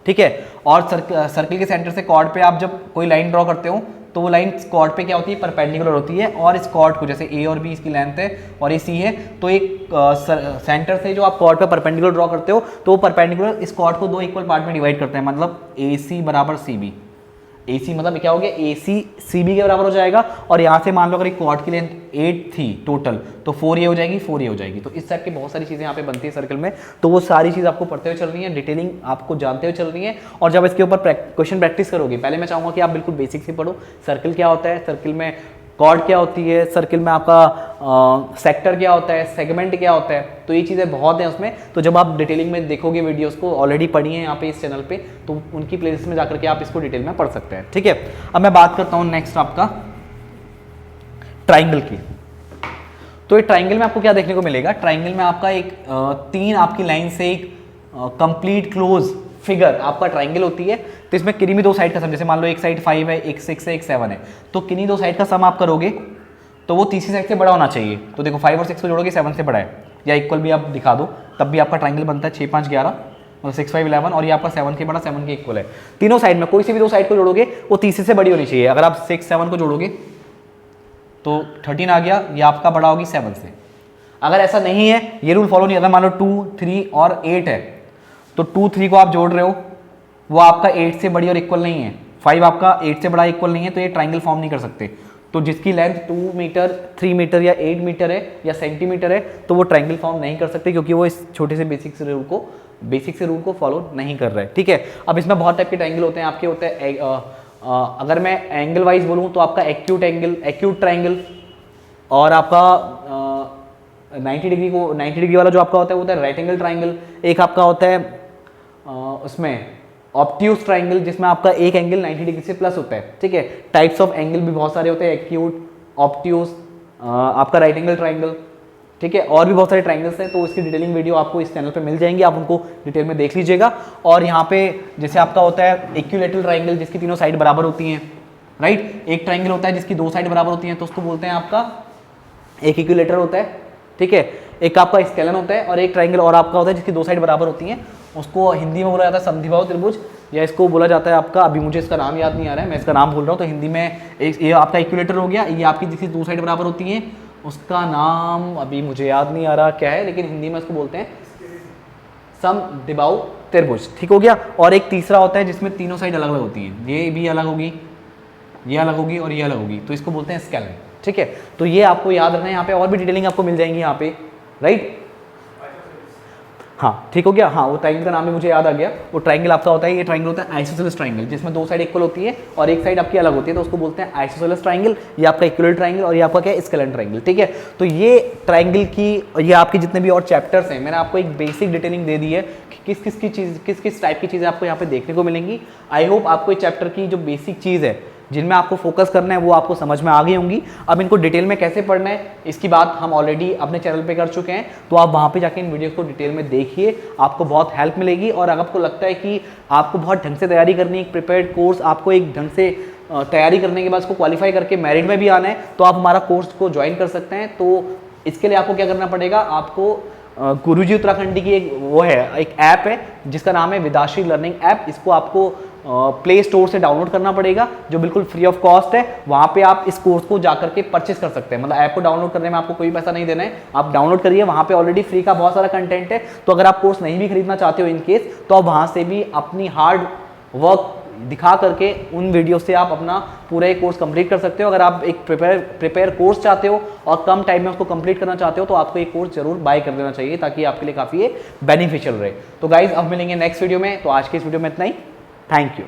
ठीक है, और सर्किल के सेंटर से कॉर्ड पे आप जब कोई लाइन ड्रॉ करते हो, तो वो लाइन कॉर्ड पे क्या होती है, परपेंडिकुलर होती है। और इस कॉर्ड को, जैसे ए और बी इसकी लेंथ है और ये सी है, तो एक सेंटर से जो आप कॉर्ड पे परपेंडिकुलर ड्रॉ करते हो, तो वो परपेंडिकुलर इस कॉर्ड को दो इक्वल पार्ट में डिवाइड करते हैं, मतलब AC बराबर CB। AC मतलब क्या हो गया, AC CB के बराबर हो जाएगा। और यहाँ से मान लो अगर एक कॉर्ड की लेंथ 8 थी टोटल, तो 4 ये हो जाएगी, 4 ये हो जाएगी। तो इस टाइप की बहुत सारी चीज़ें यहाँ पे बनती है सर्किल में। तो वो सारी चीज़ आपको पढ़ते हुए चल रही है, डिटेलिंग आपको जानते हुए चल रही है। और जब इसके ऊपर क्वेश्चन प्रैक्टिस करोगे, पहले मैं चाहूँगा कि आप बिल्कुल बेसिक से पढ़ो। सर्किल क्या होता है, सर्किल में कॉर्ड क्या होती है, सर्किल में आपका सेक्टर क्या होता है, सेगमेंट क्या होता है, तो ये चीज़ें बहुत हैं उसमें। तो जब आप डिटेलिंग में देखोगे वीडियोस को, ऑलरेडी पढ़ी है यहाँ पे इस चैनल पे, तो उनकी प्लेलिस्ट में जाकर के आप इसको डिटेल में पढ़ सकते हैं। ठीक है, अब मैं बात करता हूँ नेक्स्ट आपका ट्राइंगल की। तो ये ट्राइंगल में आपको क्या देखने को मिलेगा, ट्राइंगल में आपका एक 3 आपकी लाइन से एक कंप्लीट क्लोज फिगर आपका ट्राइंगल होती है। तो इसमें किन्हीं भी दो साइड का सम, जैसे मान लो एक साइड 5 है, एक 6 है, एक 7 है, तो किन्हीं दो साइड का सम आप करोगे तो वो तीसरी साइड से बड़ा होना चाहिए। तो देखो 5 और 6 को जोड़ोगे 7 से बड़ा है, या इक्वल भी आप दिखा दो तब भी आपका ट्राइंगल बनता है 6, 5, 11, मतलब 6, 5, 11। और ये आपका 7 के बड़ा, 7 के इक्वल है। तीनों साइड में कोई सी भी दो साइड को जोड़ोगे वो तीसरे से बड़ी होनी चाहिए। अगर आप 6, 7 को जोड़ोगे तो 13 आ गया, ये आपका बड़ा होगी 7 से। अगर ऐसा नहीं है, ये रूल फॉलो नहीं, अगर मान लो 2, 3 और 8 है, तो 2, 3 को आप जोड़ रहे हो, वो आपका 8 से बड़ी और इक्वल नहीं है, 5 आपका 8 से बड़ा इक्वल नहीं है, तो ये ट्राइंगल फॉर्म नहीं कर सकते। तो जिसकी लेंथ 2 मीटर, 3 मीटर या 8 मीटर है या सेंटीमीटर है, तो वो ट्राइंगल फॉर्म नहीं कर सकते, क्योंकि वो इस छोटे से बेसिक से रूल को फॉलो नहीं कर रहे हैं। ठीक है, अब इसमें बहुत टाइप के ट्राइंगल होते हैं आपके, होते हैं अगर मैं एंगल वाइज बोलूँ तो आपका एक्यूट ट्राइंगल, और आपका 90 डिग्री वाला जो आपका होता है वो होता है राइट एंगल ट्राइंगल। एक आपका होता है उसमें ऑब्ट्यूज ट्राइंगल, जिसमें आपका एक एंगल 90 डिग्री से प्लस होता है। ठीक है, टाइप्स ऑफ एंगल भी बहुत सारे होते हैं, एक्यूट, ऑब्ट्यूज, आपका राइट एंगल ट्राइंगल। ठीक है, और भी बहुत सारे ट्राइंगल्स हैं, तो इसकी डिटेलिंग वीडियो आपको इस चैनल पे मिल जाएंगी, आप उनको डिटेल में देख लीजिएगा। और यहाँ पे जैसे आपका होता है इक्विलैटरल ट्राइंगल, जिसकी तीनों साइड बराबर होती हैं, राइट। एक ट्राइंगल होता है जिसकी दो साइड बराबर होती हैं, तो उसको बोलते हैं आपका एक इक्विलैटरल होता है। ठीक है, एक आपका स्केलन होता है और एक ट्राइंगल और आपका होता है जिसकी 2 साइड बराबर होती हैं, उसको हिंदी में बोला जाता है समद्विबाहु त्रिभुज, या इसको बोला जाता है आपका, अभी मुझे इसका नाम याद नहीं आ रहा है, मैं इसका नाम भूल रहा हूँ, तो हिंदी में ये आपका इक्विलेटर हो गया, ये आपकी जिसकी 2 साइड बराबर होती हैं उसका नाम अभी मुझे याद नहीं आ रहा क्या है, लेकिन हिंदी में उसको बोलते हैं समद्विबाहु त्रिभुज, ठीक हो गया। और एक तीसरा होता है जिसमें तीनों साइड अलग अलग होती हैं, ये भी अलग होगी, ये अलग होगी और ये अलग होगी, तो इसको बोलते हैं स्केलन, ठीक है। तो ये आपको याद रखना है, यहाँ पे और भी डिटेलिंग आपको मिल जाएंगी यहाँ पे, राइट। हाँ ठीक हो गया। हाँ वो ट्राइंगल का नाम भी मुझे याद आ गया, वो ट्राइंगल आपका होता है, ये ट्राइंगल होता है आइसोसेलेस ट्राइंगल, जिसमें 2 साइड इक्वल होती है और एक साइड आपकी अलग होती है, तो उसको बोलते हैं आइसोसेलेस ट्राइंगल, ये आपका इक्वल ट्राइंगल और ये आपका क्या है स्केलन ट्राइंगल, ठीक है। तो ये ट्राइंगल की, ये आपके जितने भी और चैप्टर्स हैं, मैंने आपको एक बेसिक डिटेलिंग दे दी है कि किस किस टाइप की चीज़ें आपको यहाँ पे देखने को मिलेंगी। आई होप आपको इस चैप्टर की जो बेसिक चीज़ है जिनमें आपको फोकस करना है वो आपको समझ में आ गई होंगी। अब इनको डिटेल में कैसे पढ़ना है इसकी बात हम ऑलरेडी अपने चैनल पे कर चुके हैं, तो आप वहाँ पे जाके इन वीडियोस को डिटेल में देखिए, आपको बहुत हेल्प मिलेगी। और अगर आपको लगता है कि आपको बहुत ढंग से तैयारी करनी है, एक प्रिपेयर्ड कोर्स आपको एक ढंग से तैयारी करने के बाद उसको क्वालिफाई करके मेरिट में भी आना है, तो आप हमारा कोर्स को ज्वाइन कर सकते हैं। तो इसके लिए आपको क्या करना पड़ेगा, आपको गुरुजी उत्तराखंडी की एक वो है, एक ऐप है जिसका नाम है विदाश्री लर्निंग ऐप, इसको आपको प्ले स्टोर से डाउनलोड करना पड़ेगा, जो बिल्कुल फ्री ऑफ कॉस्ट है। वहाँ पे आप इस कोर्स को जाकर के परचेस कर सकते हैं, मतलब ऐप को डाउनलोड करने में आपको कोई पैसा नहीं देना है, आप डाउनलोड करिए, वहाँ पे ऑलरेडी फ्री का बहुत सारा कंटेंट है। तो अगर आप कोर्स नहीं भी खरीदना चाहते हो इन केस, तो आप वहाँ से भी अपनी हार्ड वर्क दिखा करके उन वीडियो से आप अपना पूरा एक कोर्स कंप्लीट कर सकते हो। अगर आप एक प्रिपेयर कोर्स चाहते हो और कम टाइम में उसको कंप्लीट करना चाहते हो, तो आपको एक कोर्स जरूर बाय कर देना चाहिए, ताकि आपके लिए काफ़ी बेनिफिशियल रहे। तो गाइज अब मिलेंगे नेक्स्ट वीडियो में, तो आज की इस वीडियो में इतना ही, थैंक यू।